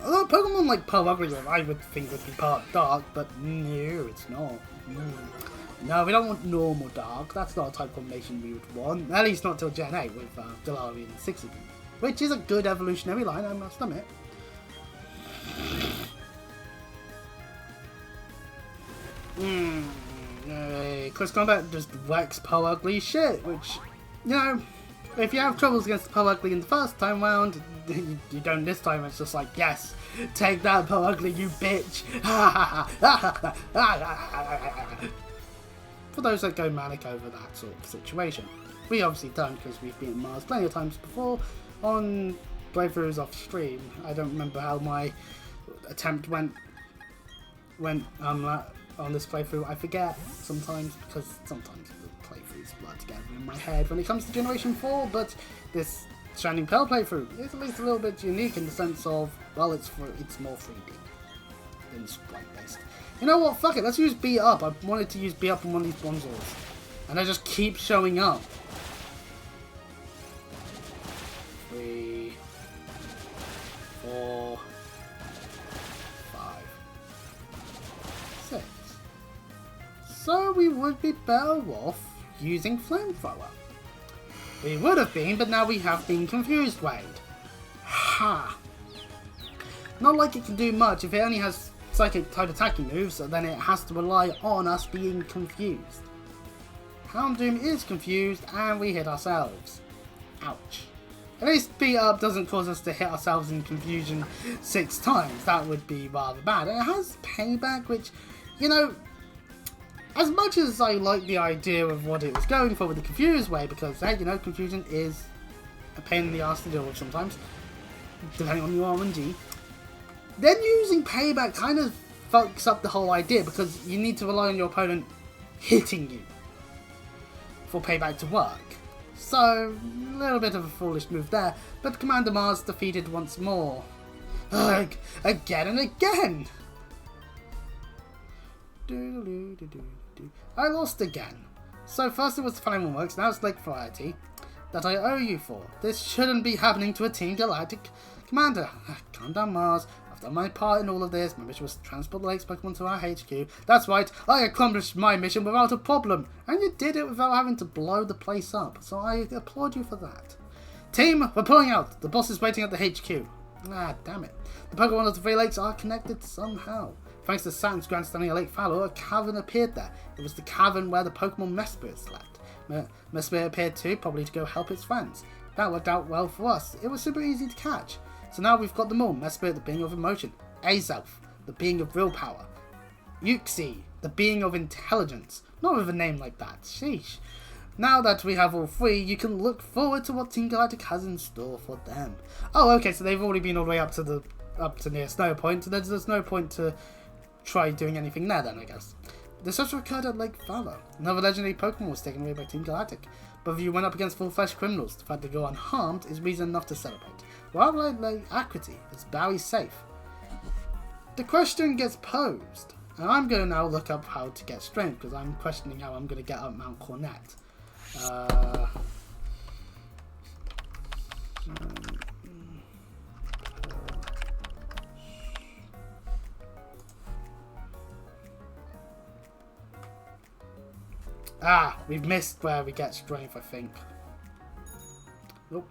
Although Pokemon like Pougly, I would think would be part dark, but no, it's not. No, we don't want normal dark. That's not a type combination we would want. At least not till Gen 8 with Galarian 6 of them. Which is a good evolutionary line, I must admit. Close combat just whacks Po Ugly shit, which, you know, if you have troubles against Po Ugly in the first time round, you don't this time. It's just like, yes, take that, Po Ugly, you bitch. For those that go manic over that sort of situation. We obviously don't, because we've been Mars plenty of times before on playthroughs off stream. I don't remember how my attempt went on this playthrough. I forget sometimes, because sometimes the playthroughs blur together in my head when it comes to Generation 4, but this Shining Pearl playthrough is at least a little bit unique in the sense of, well, it's more 3D than sprite based. You know what, fuck it, let's use Beat Up. I wanted to use Beat Up on one of these Bronzors, and I just keep showing up. 3, 4, 5, 6. So we would be better off using Flamethrower. We would have been, but now we have been confused, Wade. Ha! Not like it can do much. If it only has psychic type attacking moves, then it has to rely on us being confused. Houndoom is confused, and we hit ourselves. Ouch. At least Beat Up doesn't cause us to hit ourselves in confusion 6 times. That would be rather bad. And it has Payback, which, you know, as much as I like the idea of what it was going for with the Confused way, because, hey, you know, confusion is a pain in the ass to deal with sometimes, depending on your RNG, then using Payback kind of fucks up the whole idea, because you need to rely on your opponent hitting you for Payback to work. So, a little bit of a foolish move there, but Commander Mars defeated once more. Ugh, again and again! I lost again. So first it was the Flame Works, now it's Lake Variety that I owe you for. This shouldn't be happening to a Team Galactic Commander. Calm down, Mars. I've done my part in all of this. My mission was to transport the Lake's Pokemon to our HQ. That's right, I accomplished my mission without a problem. And you did it without having to blow the place up. So I applaud you for that. Team, we're pulling out. The boss is waiting at the HQ. Ah, damn it. The Pokemon of the 3 lakes are connected somehow. Thanks to Saturn's grandstanding at Lake Fallow, a cavern appeared there. It was the cavern where the Pokemon Mesprit slept. Mesprit appeared too, probably to go help its friends. That worked out well for us. It was super easy to catch. So now we've got them all. Mesprit, the being of emotion. Azelf, the being of willpower. Uxie, the being of intelligence. Not with a name like that. Sheesh. Now that we have all 3, you can look forward to what Team Galactic has in store for them. Oh, okay, so they've already been all the way up to near Snow Point, so there's no point to try doing anything there then, I guess. The search occurred at Lake Fallow. Another legendary Pokemon was taken away by Team Galactic. Both of you went up against full-fledged criminals. The fact that you're unharmed is reason enough to celebrate. While Lake Acrity is Barry safe. The question gets posed, and I'm going to now look up how to get strength, because I'm questioning how I'm going to get up Mount Cornet. We've missed where we get strength, I think. Nope.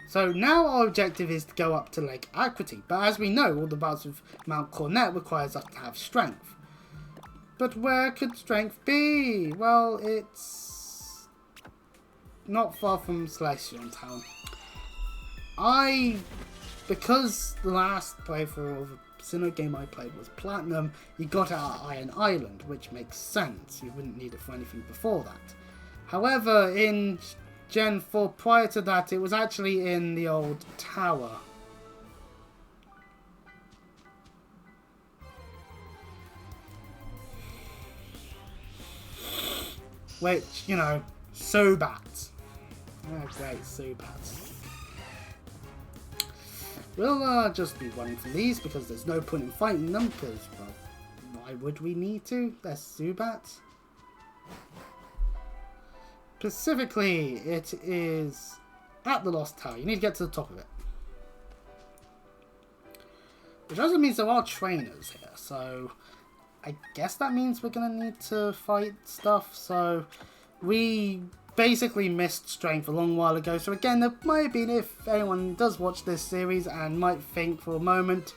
So now our objective is to go up to Lake Acrity, but as we know, all the bouts of Mount Cornet requires us to have strength. But where could strength be? Well, it's not far from Celestial Town. Because the last playthrough of a Sinnoh game I played was Platinum, you got it at Iron Island, which makes sense. You wouldn't need it for anything before that. However, in Gen 4 prior to that, it was actually in the old tower. Which, you know, Sobats. Oh, great, Sobats. We'll just be running from these because there's no point in fighting them because, well, why would we need to? They're Zubats. Specifically, it is at the Lost Tower. You need to get to the top of it. Which also means there are trainers here, so I guess that means we're gonna need to fight stuff, so we basically missed strength a long while ago. So again, there might have been, if anyone does watch this series and might think for a moment,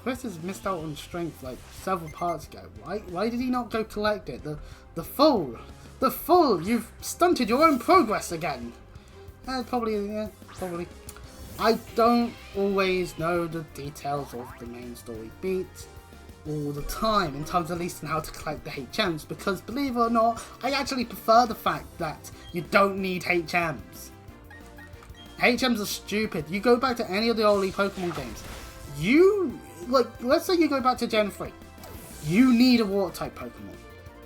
Chris has missed out on strength like several parts ago. Why did he not go collect it? The fool! The fool! You've stunted your own progress again! Probably. I don't always know the details of the main story beats all the time, in terms at least in how to collect the HMs, because believe it or not, I actually prefer the fact that you don't need HMs. HMs are stupid. You go back to any of the early Pokemon games, let's say you go back to Gen 3, you need a water type Pokemon.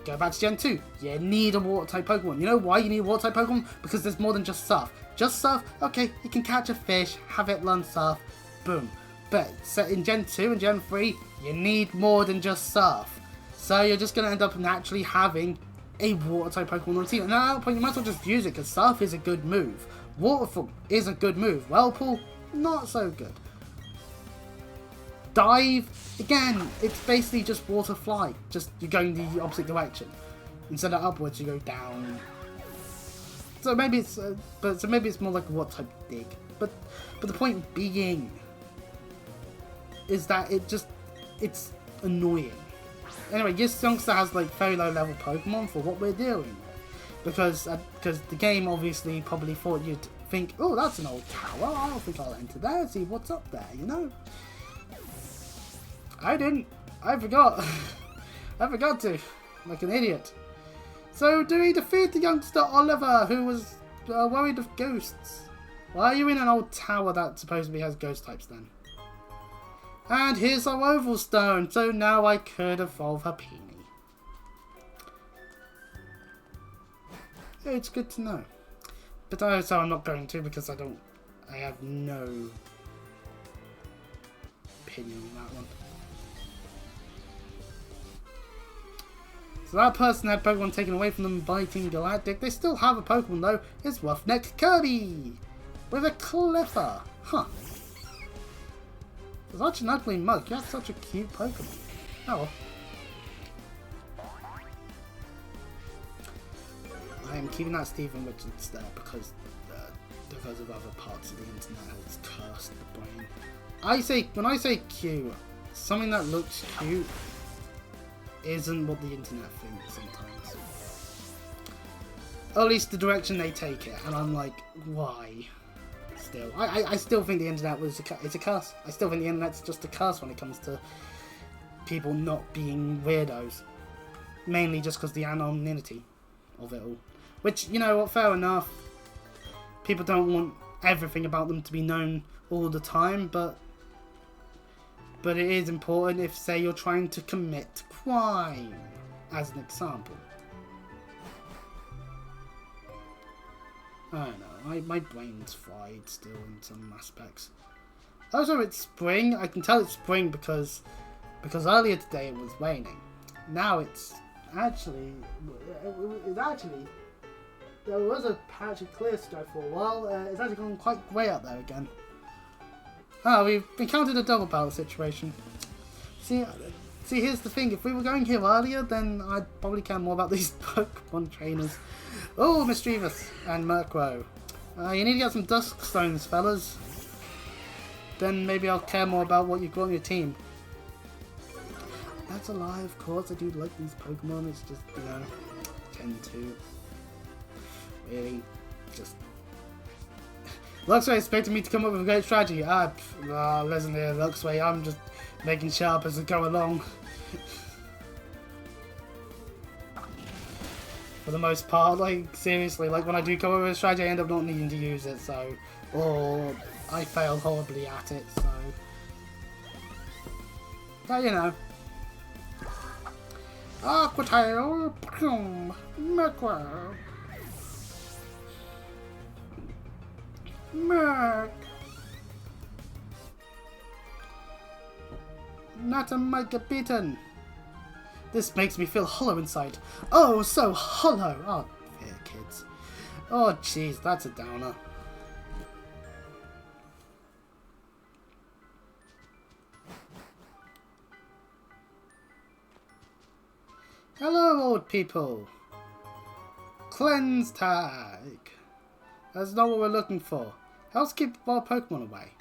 Go back to Gen 2, you need a water type Pokemon. You know why you need a water type Pokemon? Because there's more than just Surf. Just Surf, okay, you can catch a fish, have it learn Surf, boom. But in Gen 2 and Gen 3, you need more than just Surf. So you're just going to end up naturally having a water type Pokemon on the team. And at that point, you might as well just use it, because Surf is a good move. Waterfall is a good move. Whirlpool, not so good. Dive, again, it's basically just Water Fly. Just you're going the opposite direction. Instead of upwards, you go down. So maybe it's, more like a water type Dig. But the point being is that it's annoying. Anyway, this youngster has like very low level Pokemon for what we're dealing with. Because the game obviously probably thought you'd think, oh, that's an old tower, I don't think I'll enter there and see what's up there, you know? I didn't. I forgot. I forgot to. Like an idiot. So, do we defeat the youngster Oliver, who was worried of ghosts? Why are you in an old tower that supposedly has ghost types then? And here's our oval stone, so now I could evolve her Peony. It's good to know. But also I'm not going to, because I have no opinion on that one. So that person had Pokemon taken away from them by Team Galactic. They still have a Pokemon though. It's Roughneck Kirby! With a Cliffer. Huh. Such an ugly mug. You have such a cute Pokemon. Oh well. I am keeping that Stephen Richards there because of other parts of the internet has cursed the brain. When I say cute, something that looks cute isn't what the internet thinks sometimes. Or at least the direction they take it, and I'm like, why? Still, I still think the internet it's a curse. I still think the internet's just a curse when it comes to people not being weirdos. Mainly just because the anonymity of it all. Which, you know what, fair enough. People don't want everything about them to be known all the time, but it is important if, say, you're trying to commit crime, as an example. I don't know, my brain's fried still in some aspects. Also, it's spring. I can tell it's spring because earlier today it was raining. Now it's actually there was a patch of clear sky for a while. It's actually gone quite grey out there again. Oh, we've encountered a double battle situation. See, here's the thing. If we were going here earlier, then I'd probably care more about these Pokemon trainers. Oh, Mischievous and Murkrow. You need to get some Dusk Stones, fellas. Then maybe I'll care more about what you've got on your team. That's a lie, of course. I do like these Pokemon. It's just, you know, tend to. Really, just. Luxray expected me to come up with a great strategy. Listen here, Luxray, I'm just making shit up as I go along. For the most part, like, seriously, like, when I do come up with a strategy, I end up not needing to use it, so. Or I fail horribly at it, so. But, you know. Aqua Tail, Murkrow. Merc. Not a mega beaten. This makes me feel hollow inside. Oh, so hollow. Oh, fair kids. Oh, jeez, that's a downer. Hello, old people. Cleanse tag. That's not what we're looking for. Helps keep our Pokemon away.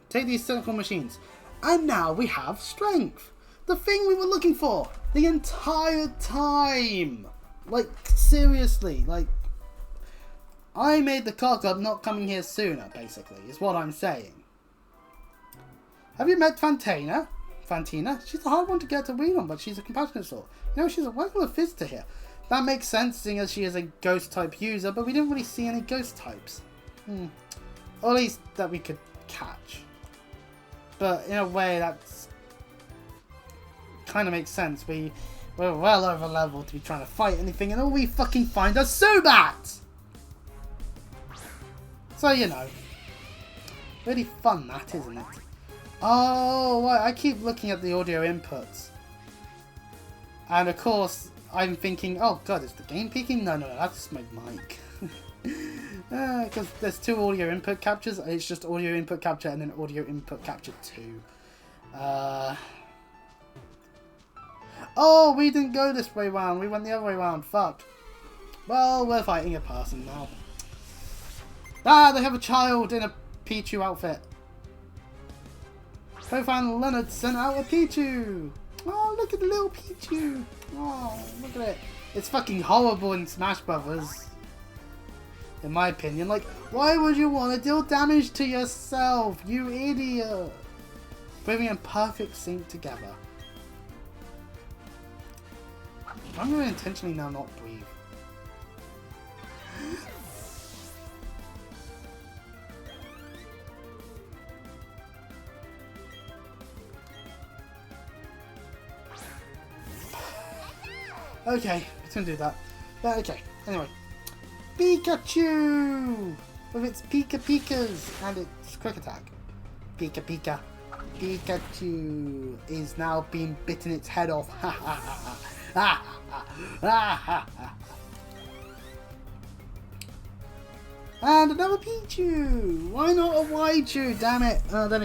Take these cynical machines. And now we have strength. The thing we were looking for the entire time. Like, seriously. Like, I made the cock up not coming here sooner, basically, is what I'm saying. Have you met Fantina? Fantina? She's a hard one to get to wean on, but she's a compassionate sort. You know, she's a regular visitor here. That makes sense, seeing as she is a ghost-type user, but we didn't really see any ghost types. Or at least that we could catch. But in a way, that's kind of makes sense. We're well over level to be trying to fight anything, and all we fucking find are Subats! So, you know. Really fun, that, isn't it? Oh, I keep looking at the audio inputs. And of course, I'm thinking, oh god, is the game peaking? No, that's just my mic. Because there's two audio input captures. It's just audio input capture and then audio input capture 2. Oh, we didn't go this way round. We went the other way round. Fuck. Well, we're fighting a person now. Ah, they have a child in a Pichu outfit. Profan Leonard sent out a Pichu. Oh, look at the little Pichu. Oh, look at it. It's fucking horrible in Smash Brothers. In my opinion. Like, why would you want to deal damage to yourself, you idiot? Breathing in perfect sync together. I'm going to intentionally now not breathe. Okay, it's gonna do that. But okay, anyway. Pikachu! With its Pika Pikas and its quick attack. Pika Pika. Pikachu is now being bitten its head off. Ha ha ha ha ha ha ha. And another Pichu! Why not a Raichu? Damn it! Then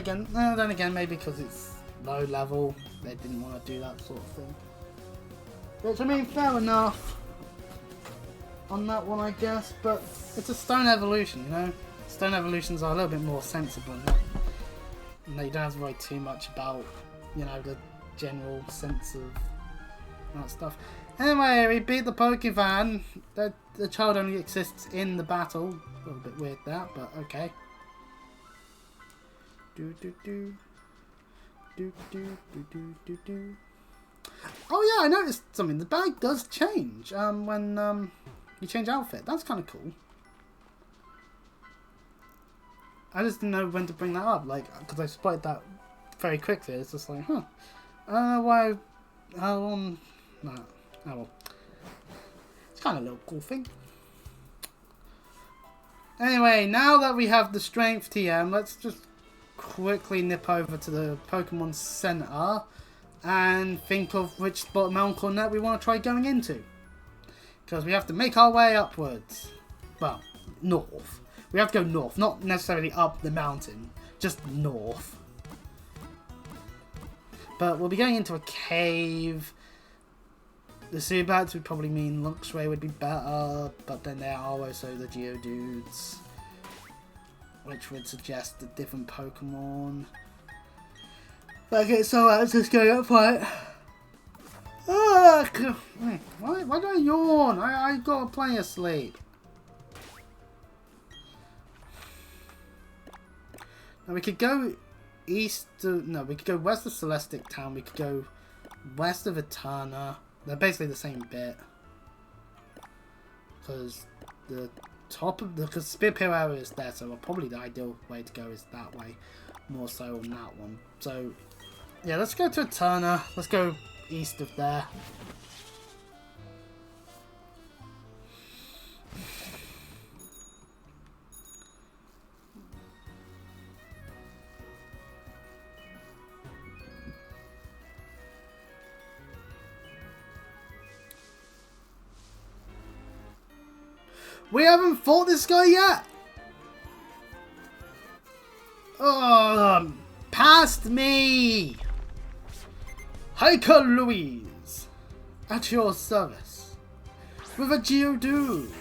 again, maybe because it's low level, they didn't want to do that sort of thing. Which, I mean, fair enough on that one, I guess, but it's a stone evolution, you know? Stone evolutions are a little bit more sensible, and they don't have to worry too much about, you know, the general sense of that stuff. Anyway, we beat the Pokevan. The child only exists in the battle. A little bit weird that, but okay. Oh yeah, I noticed something. The bag does change when you change outfit. That's kind of cool. I just didn't know when to bring that up, like, because I spotted that very quickly. It's just like, huh. I don't know why. No. Oh well. It's kind of a little cool thing. Anyway, now that we have the strength TM, let's just quickly nip over to the Pokemon Center and think of which spot Mount Cornet we want to try going into. Because we have to make our way upwards. Well, north. We have to go north, not necessarily up the mountain, just north. But we'll be going into a cave. The Subats would probably mean Luxray would be better, but then there are also the Geodudes, which would suggest a different Pokemon. Okay, so let's just go up for it. Why do I yawn? I got plenty of sleep. Now we could go east of, no, we could go west of Celestic Town, we could go west of Eterna. They're basically the same bit. Because the top of the Spearpill area is there, so probably the ideal way to go is that way. More so on that one. So, yeah, let's go to Eterna. Let's go east of there. We haven't fought this guy yet! Oh, past me! Hiker Louise, at your service, with a Geodude.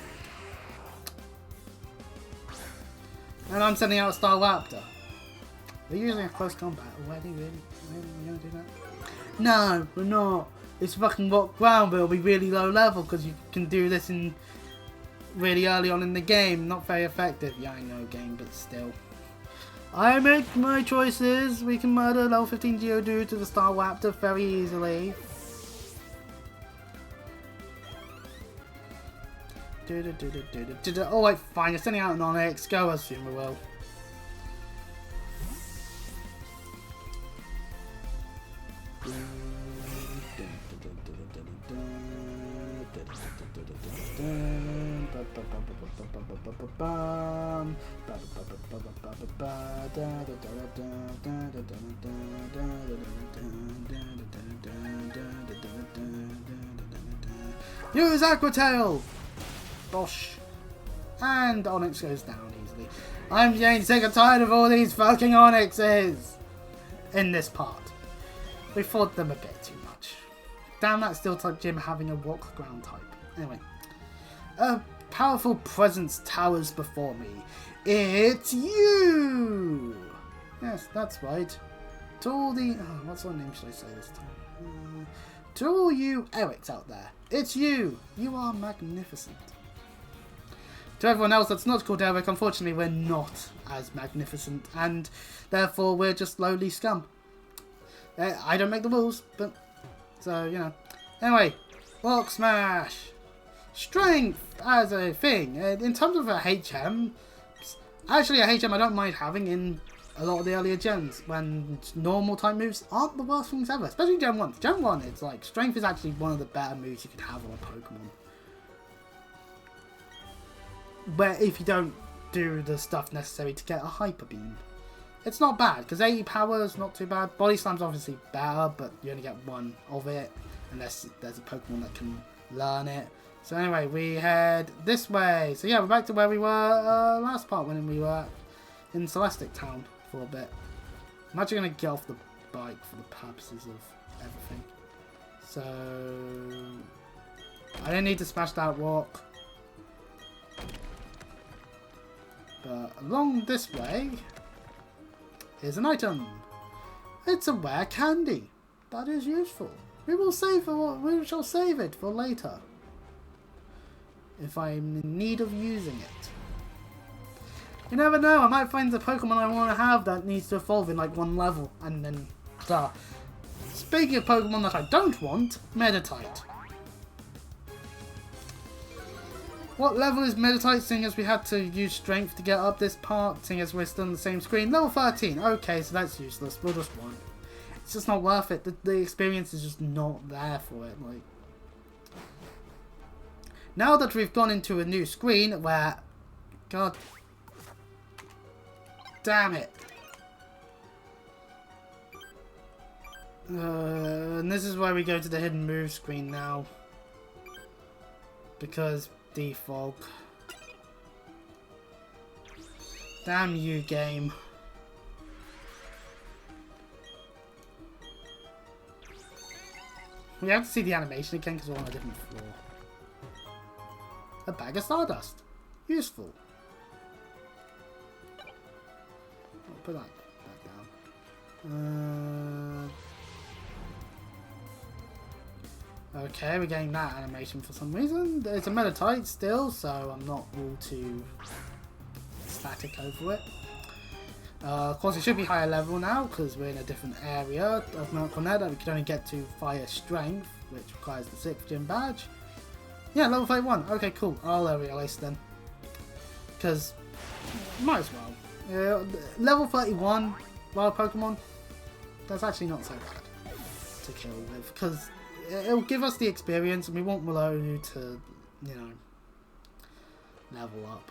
And I'm sending out Star Raptor. We're using a close combat already, really? We're gonna do that? No, we're not. It's fucking rock ground, but it'll be really low level because you can do this in really early on in the game. Not very effective. Yeah, I know, game, but still. I make my choices. We can murder level 15 Geodude to the Star Raptor very easily. Alright, fine. You're sending out an Onyx. Go, assume we will. Use Aqua Tail! Bosh. And Onyx goes down easily. I'm getting sick and tired of all these fucking Onyxes in this part. We fought them a bit too much. Damn that Steel type gym having a rock ground type. Anyway. A powerful presence towers before me. It's you! Yes, that's right. To all the... Oh, what sort of name should I say this time? To all you Erics out there, it's you! You are magnificent. To everyone else that's not called Eric, unfortunately we're not as magnificent, and therefore we're just lowly scum. I don't make the rules, but... So, you know. Anyway, Rock Smash! Strength as a thing. In terms of a HM, actually a HM I don't mind having in a lot of the earlier gens, when normal type moves aren't the worst things ever, especially Gen 1. Gen 1, it's like, Strength is actually one of the better moves you could have on a Pokemon. But if you don't do the stuff necessary to get a Hyper Beam, it's not bad, because 80 power is not too bad. Body Slam's obviously better, but you only get one of it, unless there's a Pokemon that can learn it. So anyway, we head this way. So yeah, we're back to where we were last part, when we were in Celestic Town for a bit. I'm actually going to get off the bike for the purposes of everything. So I don't need to smash that rock. But along this way is an item. It's a rare candy. That is useful. We shall save it for later, if I'm in need of using it. You never know, I might find the Pokemon I want to have that needs to evolve in like one level, and then speaking of Pokemon that I don't want, Meditite. What level is Meditite, seeing as we had to use Strength to get up this part, seeing as we're still on the same screen? Level 13. Okay, so that's useless. We'll just one. It's just not worth it. The experience is just not there for it. Like, now that we've gone into a new screen where... God damn it. And this is where we go to the hidden move screen now. Because defog. Damn you, game. We have to see the animation again because we're on a different floor. A bag of sawdust. Useful. I'll put that back down. Okay, we're getting that animation for some reason. It's a Meditite still, so I'm not all too static over it. Of course, it should be higher level now because we're in a different area of Mount Cornet that we can only get to via Strength, which requires the 6th gym badge. Yeah, level 31. Okay, cool. I'll area lace then. Because, might as well. Level 31 wild Pokemon, that's actually not so bad to kill with. Because it'll give us the experience and we want Malone to, you know, level up.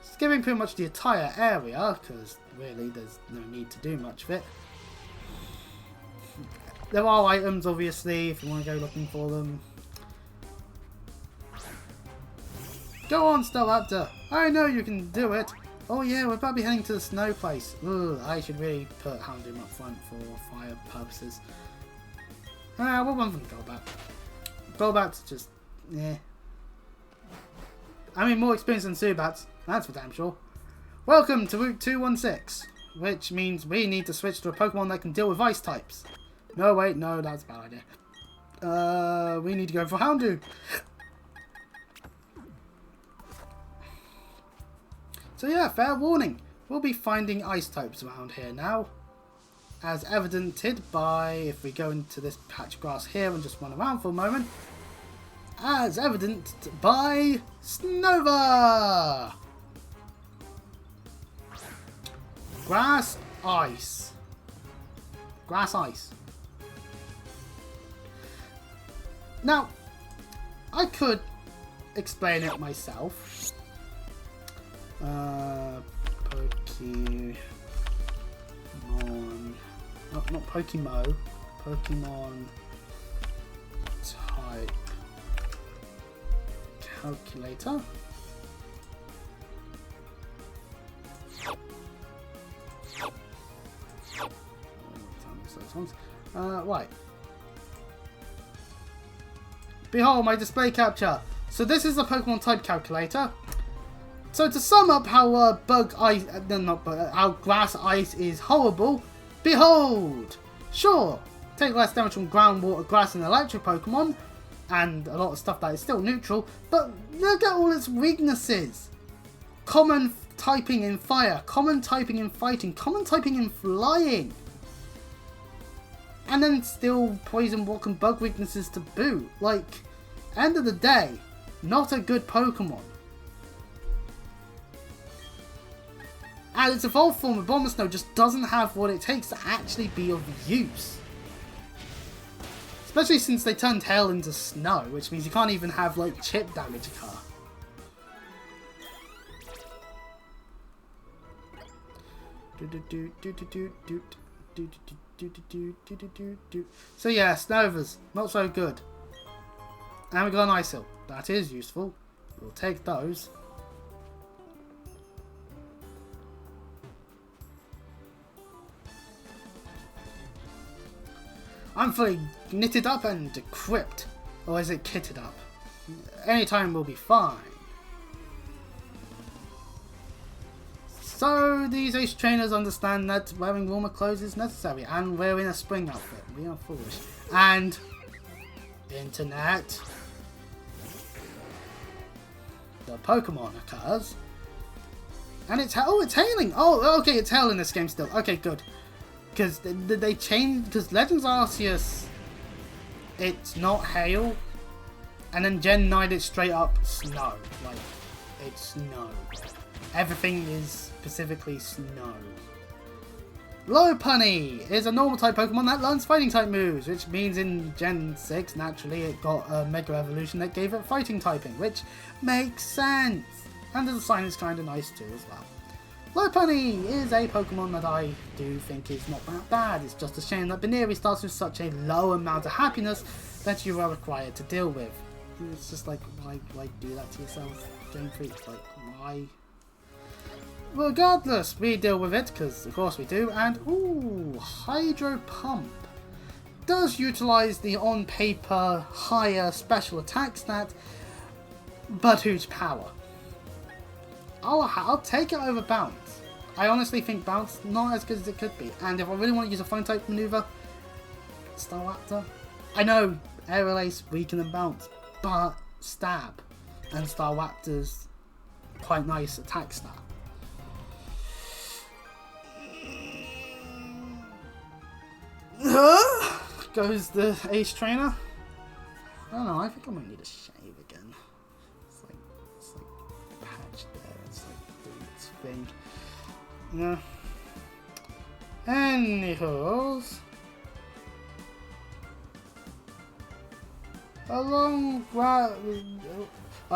Skipping pretty much the entire area, because really there's no need to do much of it. There are items, obviously, if you want to go looking for them. Go on, Staraptor! I know you can do it! Oh yeah, we're about to be heading to the snow place. Ugh, I should really put Houndoom up front for fire purposes. What one from Golbat? Golbat's just, yeah. I mean, more experience than Zubat's, that's for damn sure. Welcome to Route 216, which means we need to switch to a Pokemon that can deal with ice types. No, wait, no, that's a bad idea. We need to go for Houndoom. So yeah, fair warning. We'll be finding ice types around here now. As evidented by, if we go into this patch of grass here and just run around for a moment. As evident by Snova! Grass, ice. Grass, ice. Now, I could explain it myself. Pokemon. Not Pokemo. Pokemon type calculator. Right. Behold my display capture. So this is the Pokemon type calculator. So to sum up how how grass ice is horrible, behold! Sure, take less damage from ground, water, grass and electric Pokemon, and a lot of stuff that is still neutral, but look at all its weaknesses. Common typing in fire, common typing in fighting, common typing in flying. And then still poison, walk and bug weaknesses to boot. Like, end of the day, not a good Pokemon. And its evolved form of Abomasnow just doesn't have what it takes to actually be of use. Especially since they turned Hail into Snow, which means you can't even have, like, chip damage occur. So yeah, Snovas, not so good. And we got an Isil. That is useful. We'll take those. I'm fully knitted up and equipped. Or is it kitted up? Anytime will be fine. So these ace trainers understand that wearing warmer clothes is necessary. And we're in a spring outfit. We are foolish. And internet. The Pokemon occurs. And it's hailing. Oh, okay, it's hail in this game still. Okay, good. Because they changed, because Legends Arceus, it's not hail, and then Gen 9 it's straight up snow. Like, it's snow. Everything is specifically snow. Lopunny is a normal type Pokemon that learns fighting type moves, which means in Gen 6, naturally, it got a Mega Evolution that gave it fighting typing, which makes sense. And the design is kind of nice too as well. Lopunny is a Pokemon that I do think is not that bad. It's just a shame that Baneri starts with such a low amount of happiness that you are required to deal with. It's just like, why do that to yourself, Game Freak? Like, why? Regardless, we deal with it, because of course we do, and ooh, Hydro Pump does utilise the on-paper higher special attack stat, but whose power? I'll take it over Bounce. I honestly think Bounce not as good as it could be. And if I really want to use a fine type maneuver, Staraptor. I know Aerial Ace weaker than Bounce, but Stab and Staraptor's quite nice attack stat. Goes the Ace Trainer. I don't know, I think I might need a shave again. It's like patch there, it's like doing its thing. Yeah. Anyhows. Are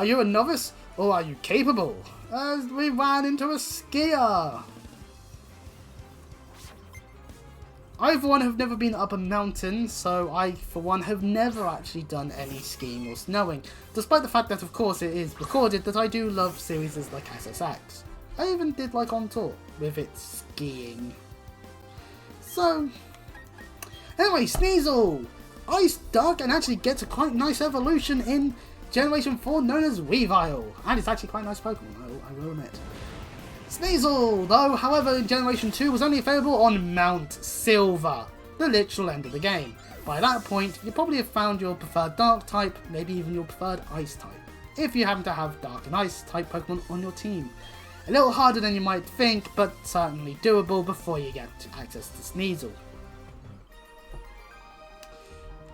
you a novice or are you capable? As we ran into a skier. I, for one, have never been up a mountain, so I, for one, have never actually done any skiing or snowing, despite the fact that, of course, it is recorded that I do love series like SSX. I even did like on tour with its skiing. So, anyway, Sneasel! Ice Dark and actually gets a quite nice evolution in Generation 4 known as Weavile. And it's actually quite a nice Pokemon, I will admit. Sneasel, though, however, in Generation 2 was only available on Mount Silver, the literal end of the game. By that point, you probably have found your preferred Dark type, maybe even your preferred Ice type, if you happen to have Dark and Ice type Pokemon on your team. A little harder than you might think, but certainly doable before you get access to Sneasel.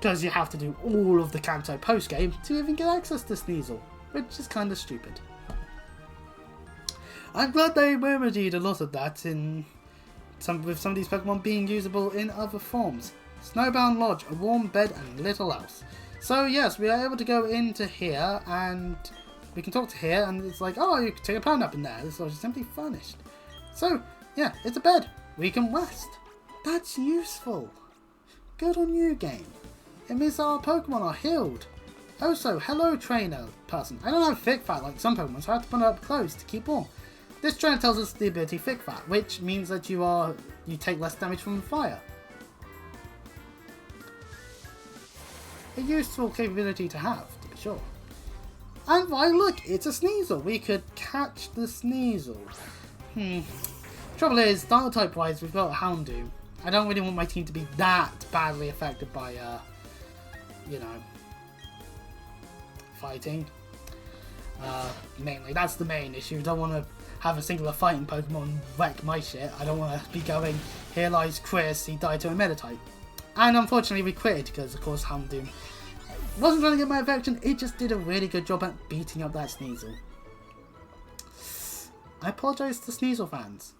Because you have to do all of the Kanto post-game to even get access to Sneasel, which is kind of stupid. I'm glad they remedied a lot of that with some of these Pokemon being usable in other forms. Snowbound Lodge, a warm bed and little else. So yes, we are able to go into here and we can talk to here and it's like, oh, you can take a power nap in there. This lodge is simply furnished. So yeah, it's a bed. We can rest. That's useful. Good on you, game. It means our Pokemon are healed. Also, hello trainer person. I don't have thick fat like some Pokemon, so I have to put up clothes to keep warm. This trainer tells us the ability thick fat, which means that you take less damage from fire. A useful capability to have, to be sure. And why look, it's a Sneasel. We could catch the Sneasel. Trouble is, style type wise, we've got Houndoom. I don't really want my team to be that badly affected by, you know, fighting. Mainly, that's the main issue. Don't want to have a singular fighting Pokemon wreck my shit. I don't want to be going, here lies Chris, he died to a Meta-type. And unfortunately we quitted because, of course, Houndoom wasn't trying to get my affection, it just did a really good job at beating up that Sneasel. I apologise to Sneasel fans.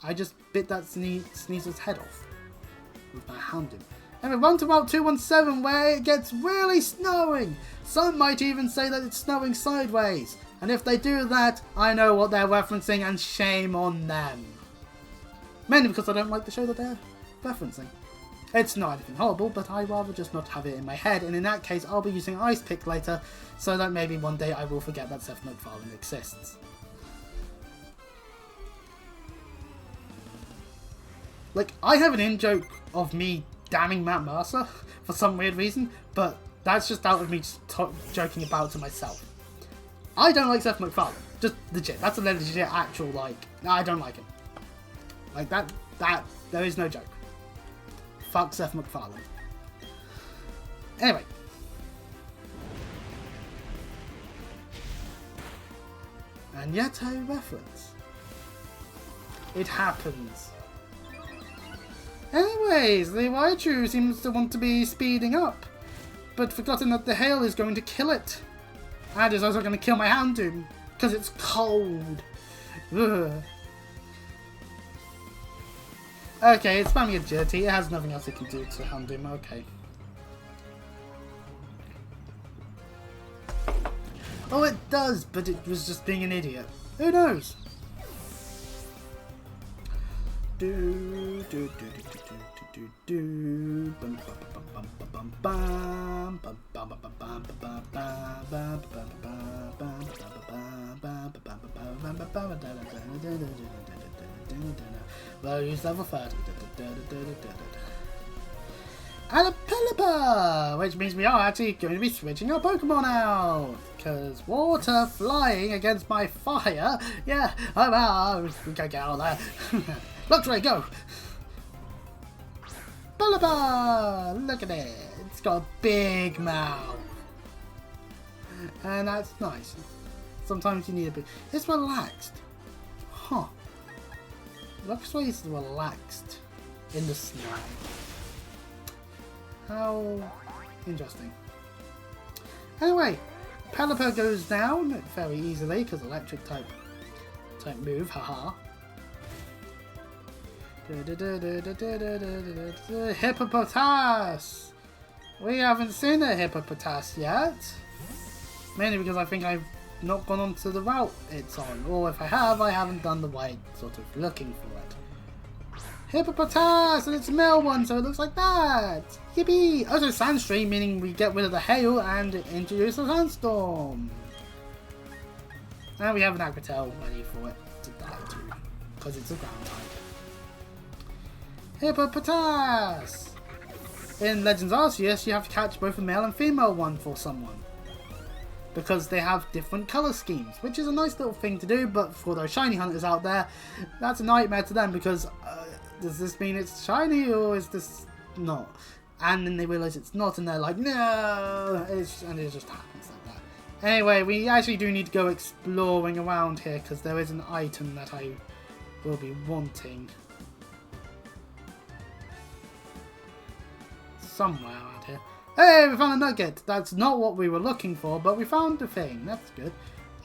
I just bit that Sneasel's head off with my Houndoom. And we're on to Route 217 where it gets really snowing. Some might even say that it's snowing sideways. And if they do that, I know what they're referencing and shame on them. Mainly because I don't like the show that they're referencing. It's not anything horrible, but I'd rather just not have it in my head, and in that case I'll be using Ice Pick later, so that maybe one day I will forget that Seth MacFarlane exists. Like, I have an in-joke of me damning Matt Mercer for some weird reason, but that's just out of me just joking about to myself. I don't like Seth MacFarlane. Just legit. That's a legit actual, like, I don't like him. Like, there is no joke. Fuck Seth MacFarlane. Anyway. And yet a reference. It happens. Anyways, the Raichu seems to want to be speeding up, but forgotten that the hail is going to kill it. And is also going to kill my Houndoom, because it's cold. Ugh. Okay, it's spamming agility. It has nothing else it can do to Houndoom. Okay. Oh, it does, but it was just being an idiot. Who knows? Well, use level 30. And a Pelipper, which means we are actually going to be switching our Pokemon out. Because water flying against my fire. Yeah, we can't get out of there. Luxray, go! Pelipper! Look at it. It's got a big mouth. And that's nice. Sometimes you need a bit. It's relaxed. Huh. Luxray is relaxed in the snow. How interesting. Anyway, Pelipper goes down very easily because electric type move, haha. Hippopotas! We haven't seen a Hippopotas yet. Mainly because I think I've not gone onto the route it's on. Or if I have, I haven't done the right sort of looking for it. Hippopotas! And it's a male one, so it looks like that! Yippee! Also Sandstream, meaning we get rid of the hail and introduce a sandstorm. And we have an Agritel ready for it. because it's a ground type. Hippopotas! In Legends Arceus, you have to catch both a male and female one for someone. Because they have different colour schemes, which is a nice little thing to do, but for those shiny hunters out there, that's a nightmare to them because does this mean it's shiny or is this not? And then they realise it's not and they're like, no! And it just happens like that. Anyway, we actually do need to go exploring around here because there is an item that I will be wanting. Somewhere around here. Hey, we found a nugget! That's not what we were looking for, but we found the thing. That's good.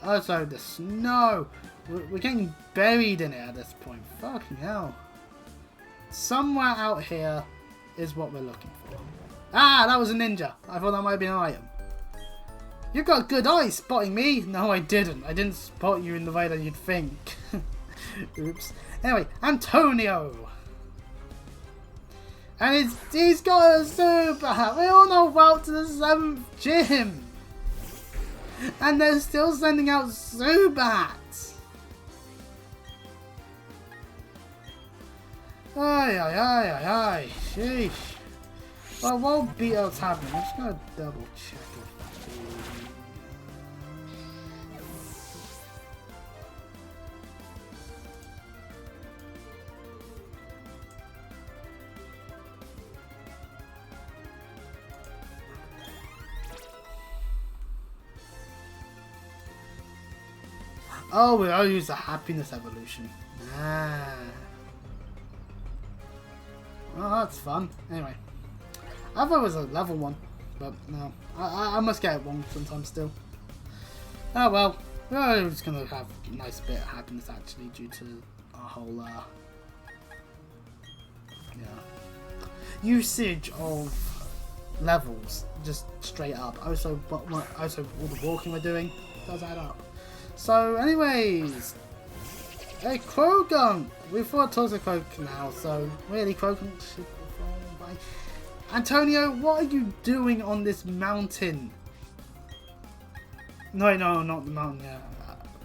Also, the snow. We're getting buried in it at this point. Fucking hell. Somewhere out here is what we're looking for. Ah, that was a ninja. I thought that might be an item. You got good eyes spotting me. No, I didn't. I didn't spot you in the way that you'd think. Oops. Anyway, Antonio. And he's got a super. We all know route to the 7th gym. And they're still sending out Zubats. Ay, ay, ay, ay, ay. Sheesh. Well, while beat-out's happening, I'm just going to double check it. Oh, we'll use the happiness evolution. Ah. Well, that's fun. Anyway. I thought it was a level 1. But no. I must get it wrong sometimes still. Oh well. We're just going to have a nice bit of happiness actually due to our whole usage of levels. Just straight up. Also all the walking we're doing does add up. So, anyways, a Krogunk! We thought it was a Krogunk now, so really Krogunk should be falling by. Antonio, what are you doing on this mountain? No, not the mountain,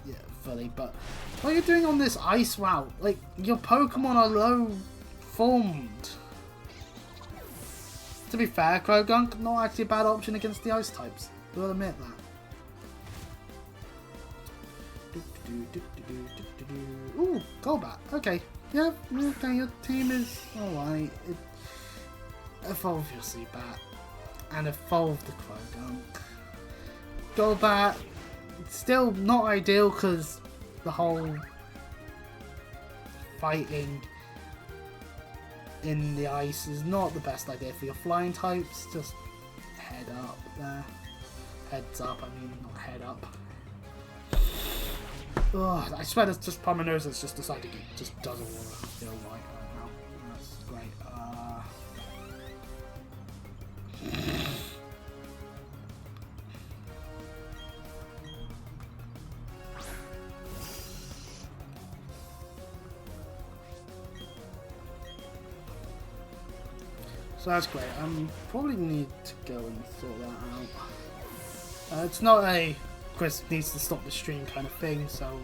yeah, fully, but what are you doing on this ice route? Like, your Pokemon are low formed. To be fair, Krogunk, not actually a bad option against the ice types. We'll admit that. Ooh, Golbat. Okay. Yeah, okay, your team is alright. Evolve your Zubat. And evolve the Krogunk. Golbat, still not ideal because the whole fighting in the ice is not the best idea for your flying types. Just head up there. Heads up, I mean, not head up. Ugh, I swear that's just part of my nose that's just decided it just doesn't want to feel right now. That's great. So that's great. Probably need to go and sort that out. It's not a Chris needs to stop the stream kind of thing, so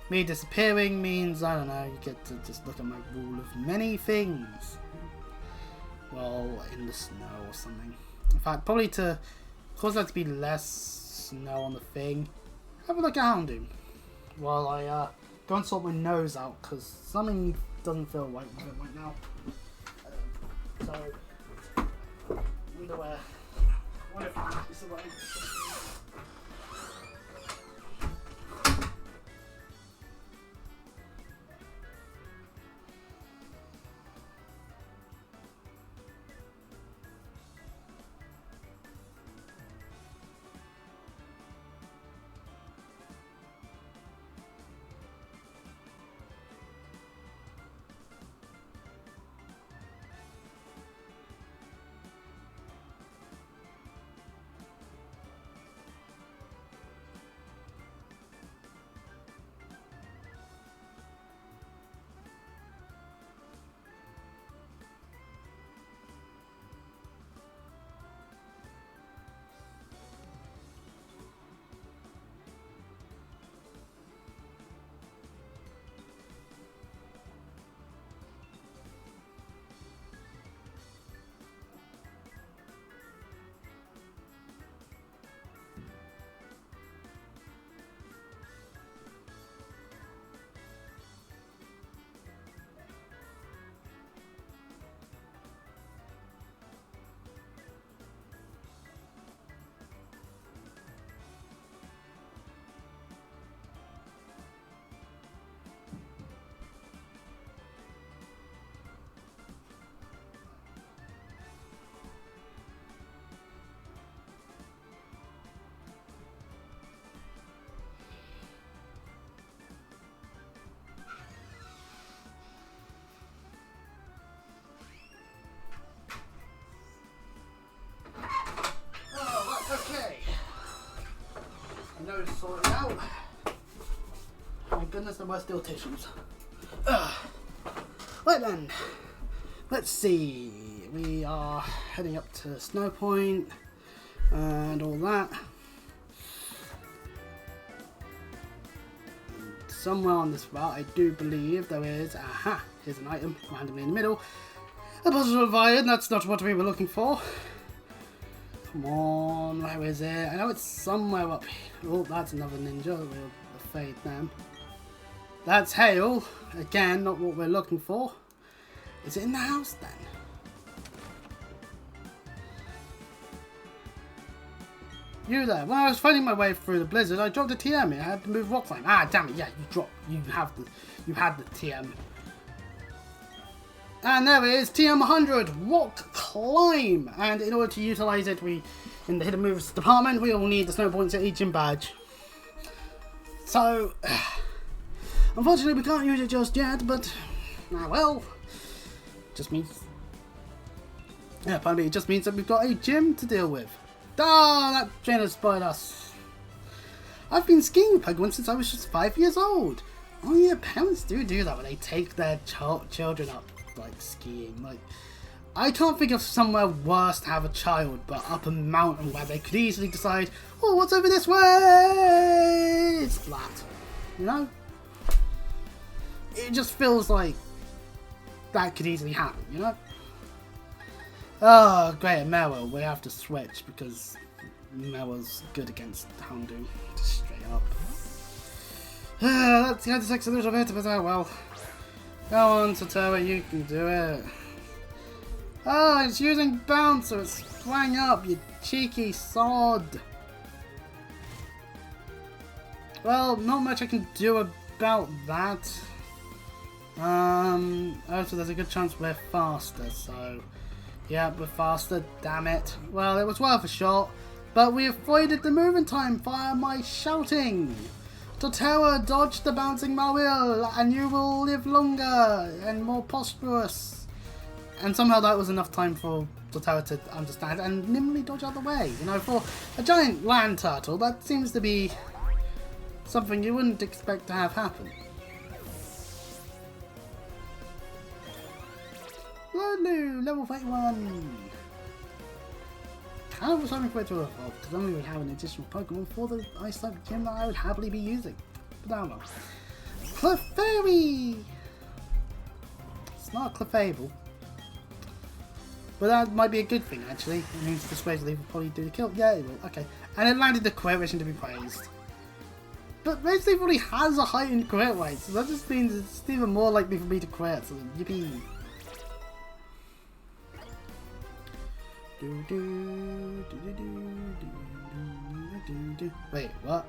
me disappearing means, I don't know, you get to just look at my rule of many things while in the snow or something. In fact, probably to cause there to be less snow on the thing, have a look at Houndoom while I go and sort my nose out because something doesn't feel right with it right now. So, underwear. What if it's the right? those sorted out. Thank goodness there were still tissues. Right then, let's see. We are heading up to Snow Point and all that. Somewhere on this route, I do believe there is. Aha! Here's an item randomly in the middle. A puzzle of iron. That's not what we were looking for. Come on, where is it? I know it's somewhere up here. Oh, that's another ninja. We'll fade them. That's hail. Again, not what we're looking for. Is it in the house then? You there. When I was finding my way through the blizzard, I dropped a TM. I had to move rock climb. Ah, damn it. Yeah, you had the TM. And there it is, TM 100, rock climb. And in order to utilize it, in the hidden moves department, we all need the snow points at each gym badge. So, unfortunately, we can't use it just yet, but, well, just means, it just means that we've got a gym to deal with. Ah, that trainer spotted us. I've been skiing with Pokemon since I was just 5 years old. Oh yeah, parents do that when they take their children up, like, skiing. Like, I can't think of somewhere worse to have a child but up a mountain where they could easily decide, oh, what's over this way? It's flat, you know? It just feels like that could easily happen, you know? Oh, great, Meryl. We have to switch because Meryl's good against Houndoom. Just straight up. That's the anti-sex solution of it, but well. Go on, Satoru, you can do it. Oh, it's using bounce, so it's flying up, you cheeky sod. Well, not much I can do about that. Also, there's a good chance we're faster, so... yeah, we're faster, damn it. Well, it was worth a shot, but we avoided the moving time via my shouting. Totoro, dodge the bouncing Mario, and you will live longer and more prosperous. And somehow that was enough time for Totoro to understand and nimbly dodge out of the way. You know, for a giant land turtle, that seems to be something you wouldn't expect to have happen. Lulu, level 31. Kind of was hoping for it to evolve, because then we would have an additional Pokemon for the Ice type gym that I would happily be using. But I don't know. Clefairy! It's not a Clefable. But that might be a good thing, actually. It means the Swayze will probably do the kill. Yeah, it will. Okay. And it landed the crit, wishing to be praised. But Rage Leaf already has a heightened crit rate, so that just means it's even more likely for me to crit. So, yippee. Wait, what?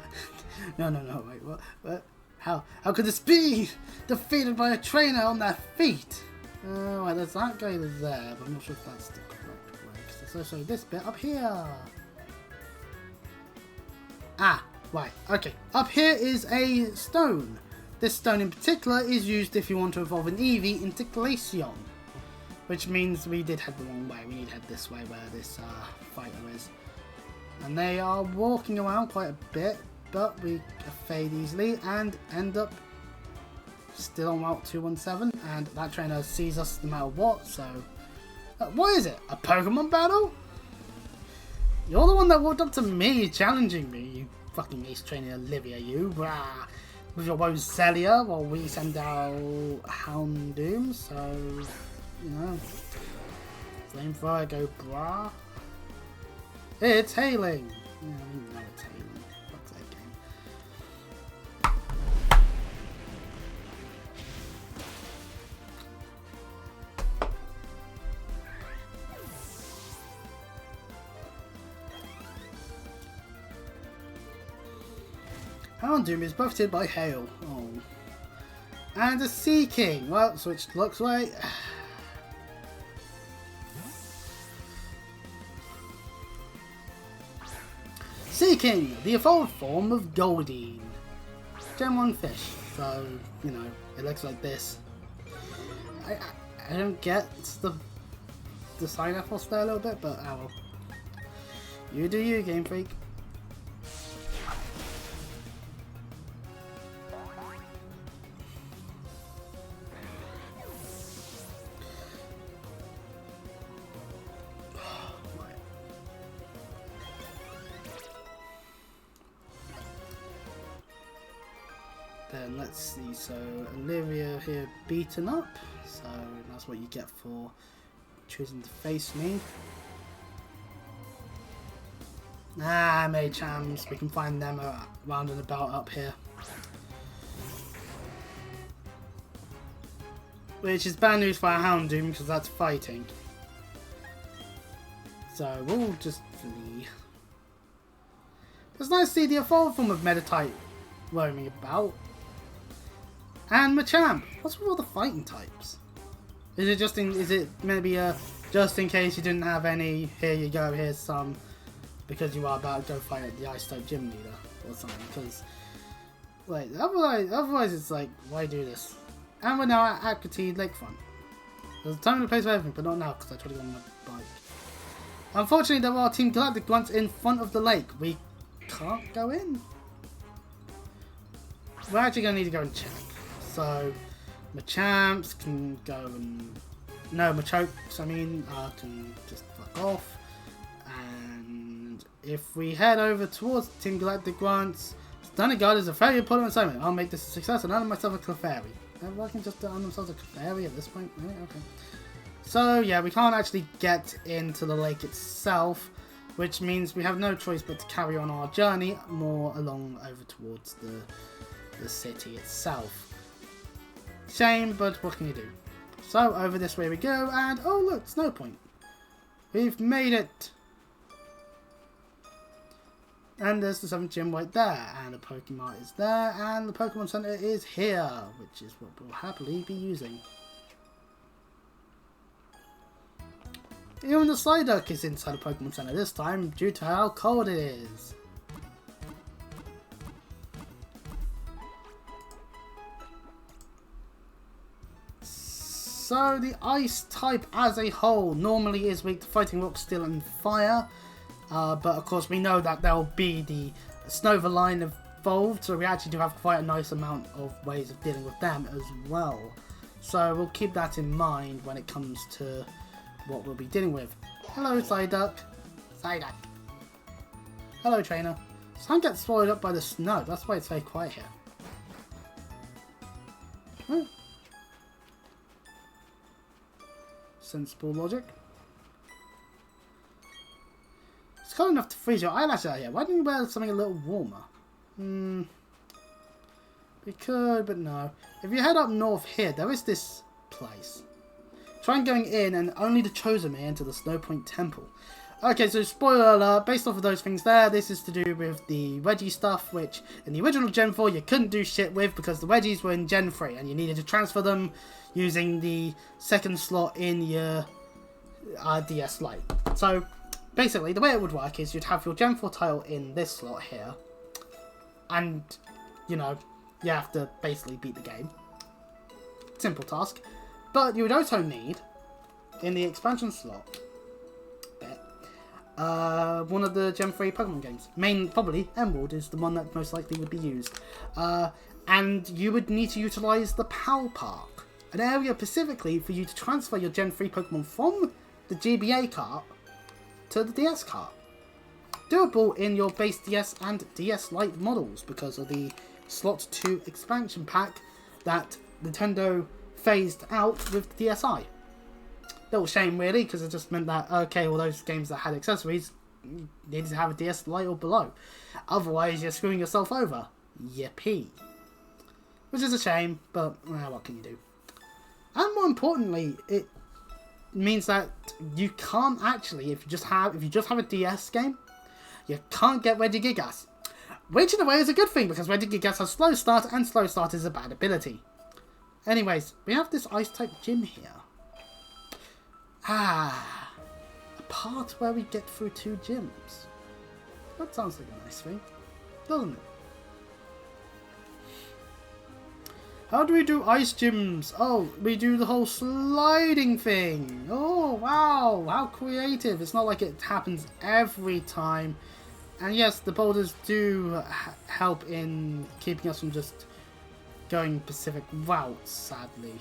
No, wait, what? How could this be? Defeated by a trainer on their feet? Right, there's that guy there, but I'm not sure if that's the correct way, because it's also this bit up here. Ah, right, okay. Up here is a stone. This stone in particular is used if you want to evolve an Eevee into Glaceon. Which means we did head the wrong way. We need to head this way where this fighter is. And they are walking around quite a bit, but we fade easily and end up still on Route 217. And that trainer sees us no matter what, so... what is it? A Pokemon battle? You're the one that walked up to me challenging me, you fucking ace trainer Olivia, you. Rah. With your Roselia while we send out Houndoom, so... you know, flamethrower, go brah. It's hailing. Yeah, I know it's hailing. What's that game? Houndoom is buffeted by hail. Oh. And a Sea King. Well, switched looks right. Sea King, the evolved form of Goldeen. Gen 1 fish, so, you know, it looks like this. I don't get the side effects there a little bit, but oh well. You do you, Game Freak. then let's see. So Olivia here beaten up. So that's what you get for choosing to face me. Ah, Maychams. We can find them around and about up here. Which is bad news for our Houndoom because that's fighting. So we'll just flee. It's nice to see the evolved form of Meditite roaming about. And Machamp. What's with all the fighting types? Is it just is it maybe just in case you didn't have any? Here you go. Here's some because you are about to go fight at the Ice type gym leader or something. Because like otherwise it's like why do this? And we're now at Aquatine Lakefront. There's a time and a place for everything, but not now because I tried to go on my bike. Unfortunately, there are Team Galactic grunts in front of the lake. We can't go in. We're actually going to need to go and check. So, Machamps can go and... No, Machokes, I mean, can just fuck off. And if we head over towards Team Galactic grunts, Stunning Guard is a very important assignment. I'll make this a success and earn myself a Clefairy. Everyone can just earn themselves a Clefairy at this point? Really? Okay. So, yeah, we can't actually get into the lake itself, which means we have no choice but to carry on our journey more along over towards the city itself. Shame, but what can you do? So, over this way we go, and oh look, Snow Point. We've made it! And there's the 7th gym right there, and the Pokemon is there, and the Pokemon Center is here, which is what we'll happily be using. Even the Psyduck is inside the Pokemon Center this time, due to how cold it is. So the Ice type as a whole normally is weak to Fighting Rock, Steel and Fire. But of course we know that there will be the Snover line evolved, so we actually do have quite a nice amount of ways of dealing with them as well. So we'll keep that in mind when it comes to what we'll be dealing with. Hello, Psyduck. Psyduck. Hello, Trainer. Sun gets swallowed up by the snow. That's why it's very quiet here. Oh. Sensible logic. It's cold enough to freeze your eyelashes out here. Why don't you wear something a little warmer? We could, but no. If you head up north here, there is this place. Try going in and only the chosen may enter the Snow Point Temple. Okay, so spoiler alert, based off of those things there, this is to do with the Reggie stuff, which in the original Gen 4 you couldn't do shit with because the Reggies were in Gen 3 and you needed to transfer them using the second slot in your DS Lite. So basically the way it would work is you'd have your Gen 4 tile in this slot here and, you know, you have to basically beat the game. Simple task. But you would also need, in the expansion slot bit, one of the Gen 3 Pokemon games. Probably Emerald is the one that most likely would be used. And you would need to utilise the PAL Park, an area specifically for you to transfer your Gen 3 Pokemon from the GBA cart to the DS cart. Doable in your base DS and DS Lite models because of the Slot 2 expansion pack that Nintendo phased out with the DSi. Little shame really, because it just meant that, okay, all those games that had accessories needed to have a DS Lite or below. Otherwise, you're screwing yourself over. Yippee. Which is a shame, but well, what can you do? And more importantly, it means that you can't actually, if you just have a DS game, you can't get Regigigas. Which in a way is a good thing, because Regigigas has Slow Start, and Slow Start is a bad ability. Anyways, we have this Ice-type gym here. A part where we get through 2 gyms. That sounds like a nice thing, doesn't it? How do we do ice gyms? Oh, we do the whole sliding thing. Oh, wow, how creative. It's not like it happens every time. And yes, the boulders do help in keeping us from just going specific routes, sadly.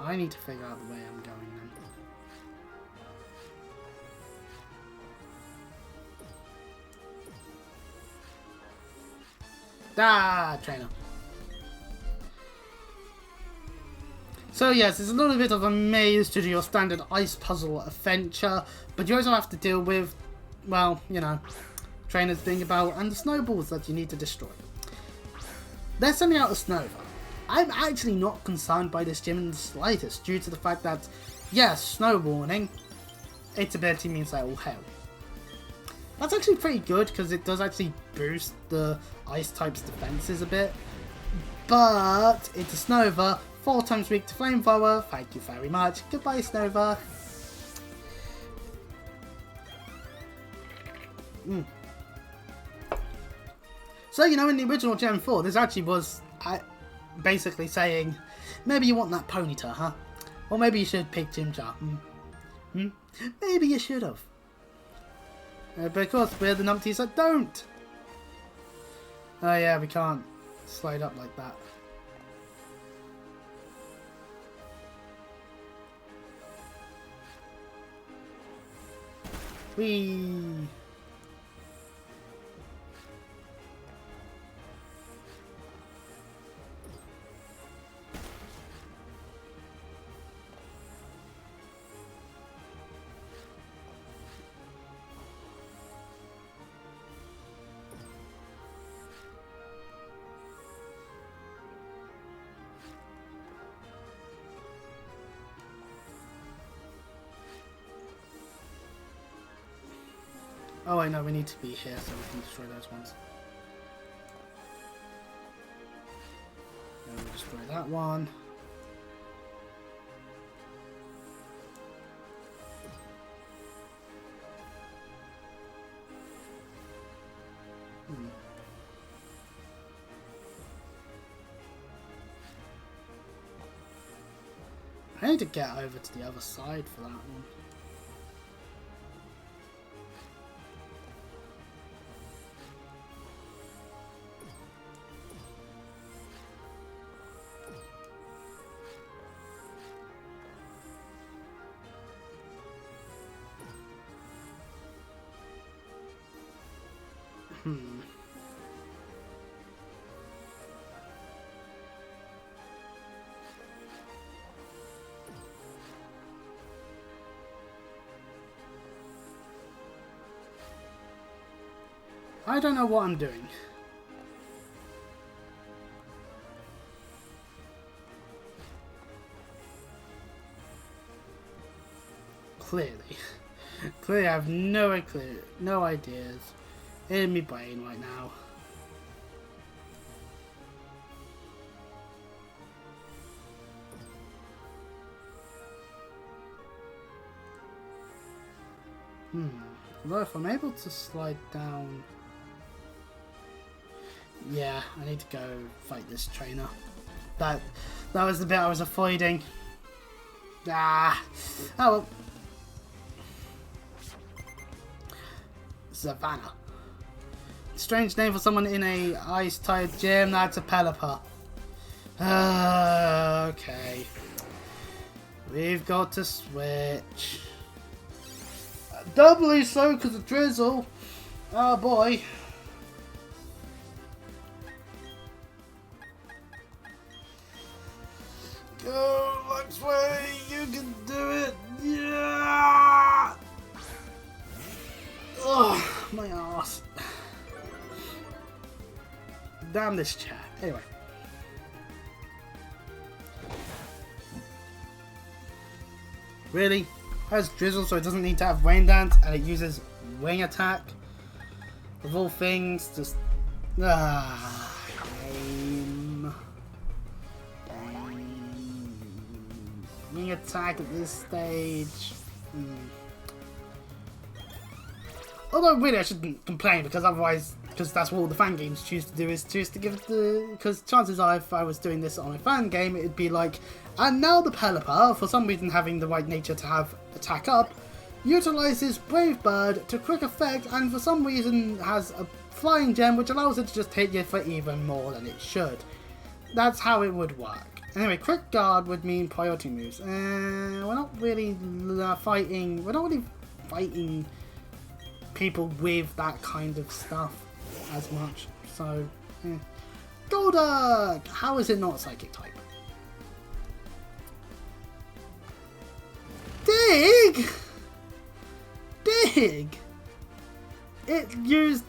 I need to figure out the way I'm going then. Ah, trainer. So yes, it's a little bit of a maze to do your standard ice puzzle adventure, but you also have to deal with, well, you know, trainers being about and the snowballs that you need to destroy. They're sending out a Snova. I'm actually not concerned by this gym in the slightest, due to the fact that, yes, snow warning, its ability means that it will hail. That's actually pretty good, because it does actually boost the ice type's defenses a bit. But it's a Snova, 4 times weak to Flamethrower. Thank you very much. Goodbye, Snova. So, you know, in the original Gen 4, this actually was basically saying, maybe you want that Ponyta, huh? Or maybe you should pick Jimjar. Maybe you should have. Because we're the numpties that don't. Oh yeah, we can't slide up like that. Whee! Oh, I know, we need to be here so we can destroy those ones. And we'll destroy that one. I need to get over to the other side for that one. I don't know what I'm doing. Clearly. Clearly I have no ideas in my brain right now. Although if I'm able to slide down... Yeah, I need to go fight this trainer. That was the bit I was avoiding. Ah! Oh well. Savannah. Strange name for someone in a ice-type gym. That's a Pelipper. Okay. We've got to switch. Doubly so because of Drizzle. Oh boy. Go, Luxway, you can do it. Yeah. Oh, my ass. Damn this chat. Anyway. Really? Has Drizzle so it doesn't need to have Rain Dance and it uses Wing Attack? Of all things, just... game. Wing Attack at this stage. Although really I shouldn't complain because otherwise, because that's what all the fan games choose to do, is choose to give the... Because chances are if I was doing this on a fan game, it'd be like, and now the Pelipper, for some reason having the right nature to have attack up, utilizes Brave Bird to quick effect and for some reason has a flying gem which allows it to just hit you for even more than it should. That's how it would work. Anyway, quick guard would mean priority moves. We're not really fighting... We're not really fighting people with that kind of stuff as much. So, Golduck! How is it not a psychic type? Dig! Dig! It used...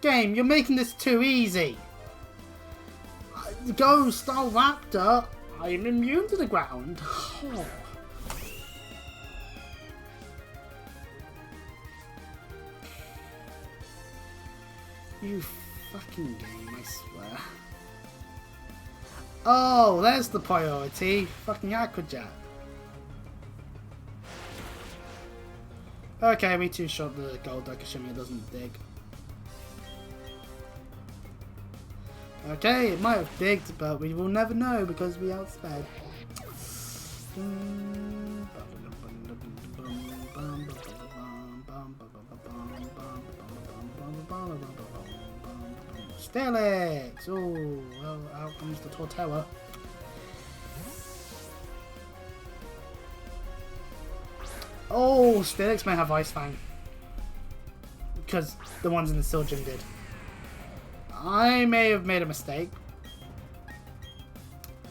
Game, you're making this too easy. Ghost, oh Raptor, I am immune to the ground. Oh. You fucking game, I swear. Oh, there's the priority. Fucking Aquajet. Okay, we too shot the Golduck, assuming it doesn't dig. Okay, it might have digged, but we will never know because we outsped. Steelix! Oh, well, out comes the Torterra. Oh, Steelix may have Ice Fang. Because the ones in the Steel Gym did. I may have made a mistake.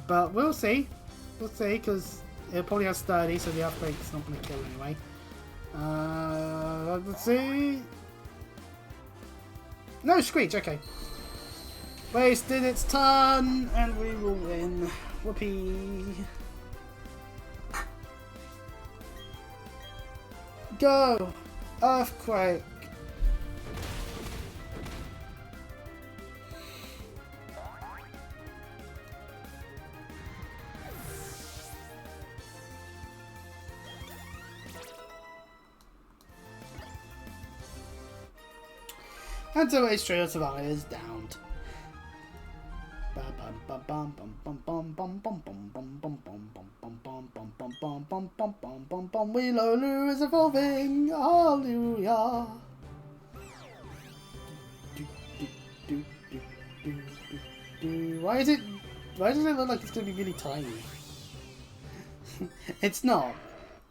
But we'll see. We'll see, because it probably has 30, so the Earthquake's not going to kill anyway. Let's see. No, Screech, okay. Wasted its turn, and we will win. Whoopee. Go! Earthquake! And so its trio survivor is downed. Willow is evolving, hallelujah. Why does it look like it's going to be really tiny? It's not.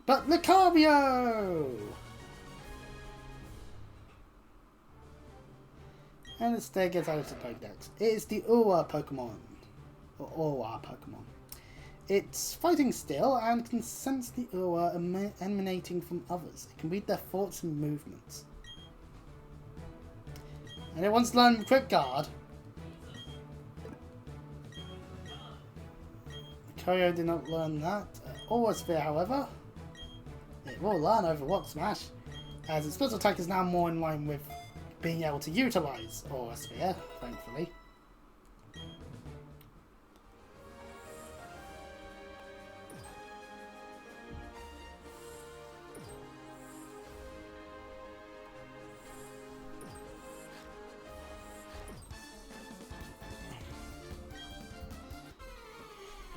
But Lucario! And instead gets out of the Pokédex. It is the Ua Pokemon. Or Ua Pokemon. It's fighting still and can sense the Ua emanating from others. It can read their thoughts and movements. And it wants to learn Quick Guard. Koyo did not learn that. Aura Sphere, however, it will learn over Rock Smash, as its special attack is now more in line with being able to utilise Aura Sphere, thankfully.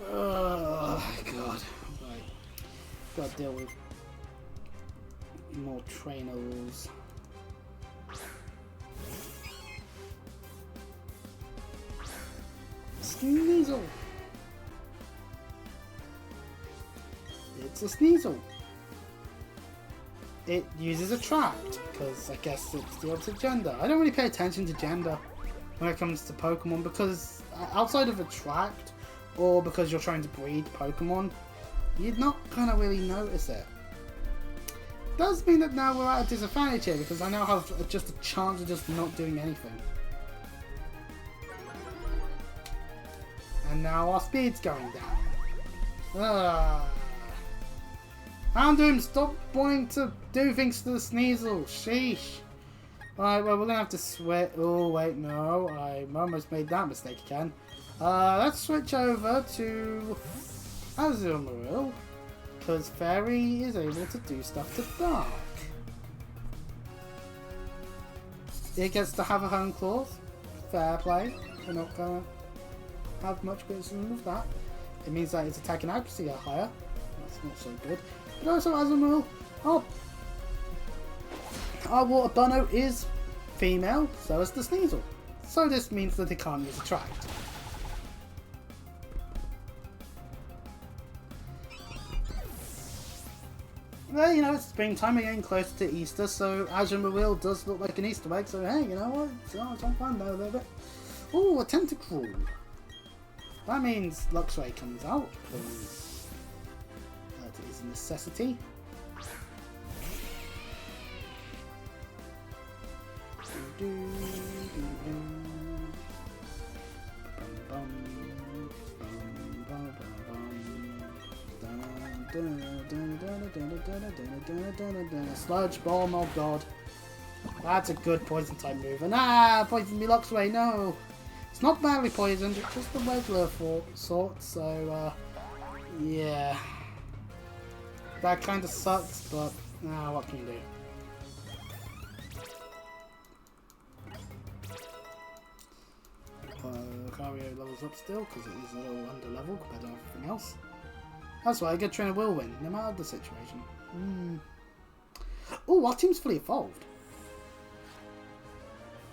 Oh god. Right. Gotta deal with more trainers. Sneasel! It's a Sneasel. It uses Attract, because I guess it's the opposite gender. I don't really pay attention to gender when it comes to Pokemon, because outside of Attract, or because you're trying to breed Pokemon, you'd not kind of really notice it. Does mean that now we're at a disadvantage here, because I now have just a chance of just not doing anything. And now our speed's going down. Houndoom, stop wanting to do things to the Sneasel. Sheesh. Alright, well, we're gonna have to switch. Oh, wait, no. I almost made that mistake again. Let's switch over to Azumarill, because Fairy is able to do stuff to Dark. It gets to have a home clause. Fair play. We're not gonna have much criticism of that. It means that its attack and accuracy are higher. That's not so good. But also, Azumarill, our Water Bunno is female, so is the Sneasel. So this means that it can't use Attract. Well, you know, it's springtime, we're getting closer to Easter, so Azumarill does look like an Easter egg, so hey, you know what, it's all fun though, a little bit. Ooh, a tentacle. That means Luxray comes out, because that is a necessity. Sludge Bomb, oh god. That's a good poison type move. And poison me Luxray, no! It's not badly poisoned, it's just the regular sort, so yeah. That kind of sucks, but what can you do? Lucario levels up still, because it is a little under level compared to everything else. That's why a good trainer will win, no matter the situation. Oh, our team's fully evolved.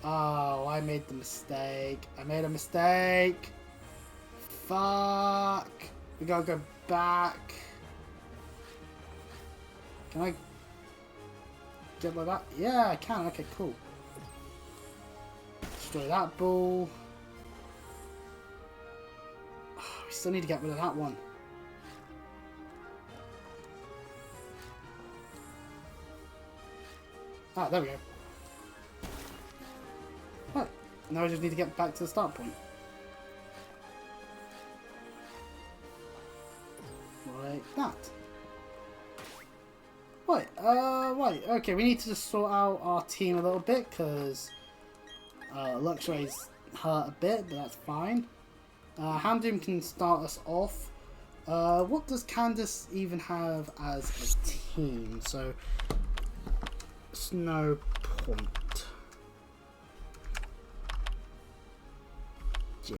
Oh, I made the mistake. I made a mistake. Fuck. We gotta go back. Can I get by that? Yeah, I can. Okay, cool. Destroy that ball. Oh, we still need to get rid of that one. Ah, there we go. Right, now I just need to get back to the start point. Like that. Right, okay, we need to just sort out our team a little bit, because Luxray's hurt a bit, but that's fine. Houndoom can start us off. What does Candace even have as a team? So, it's no point.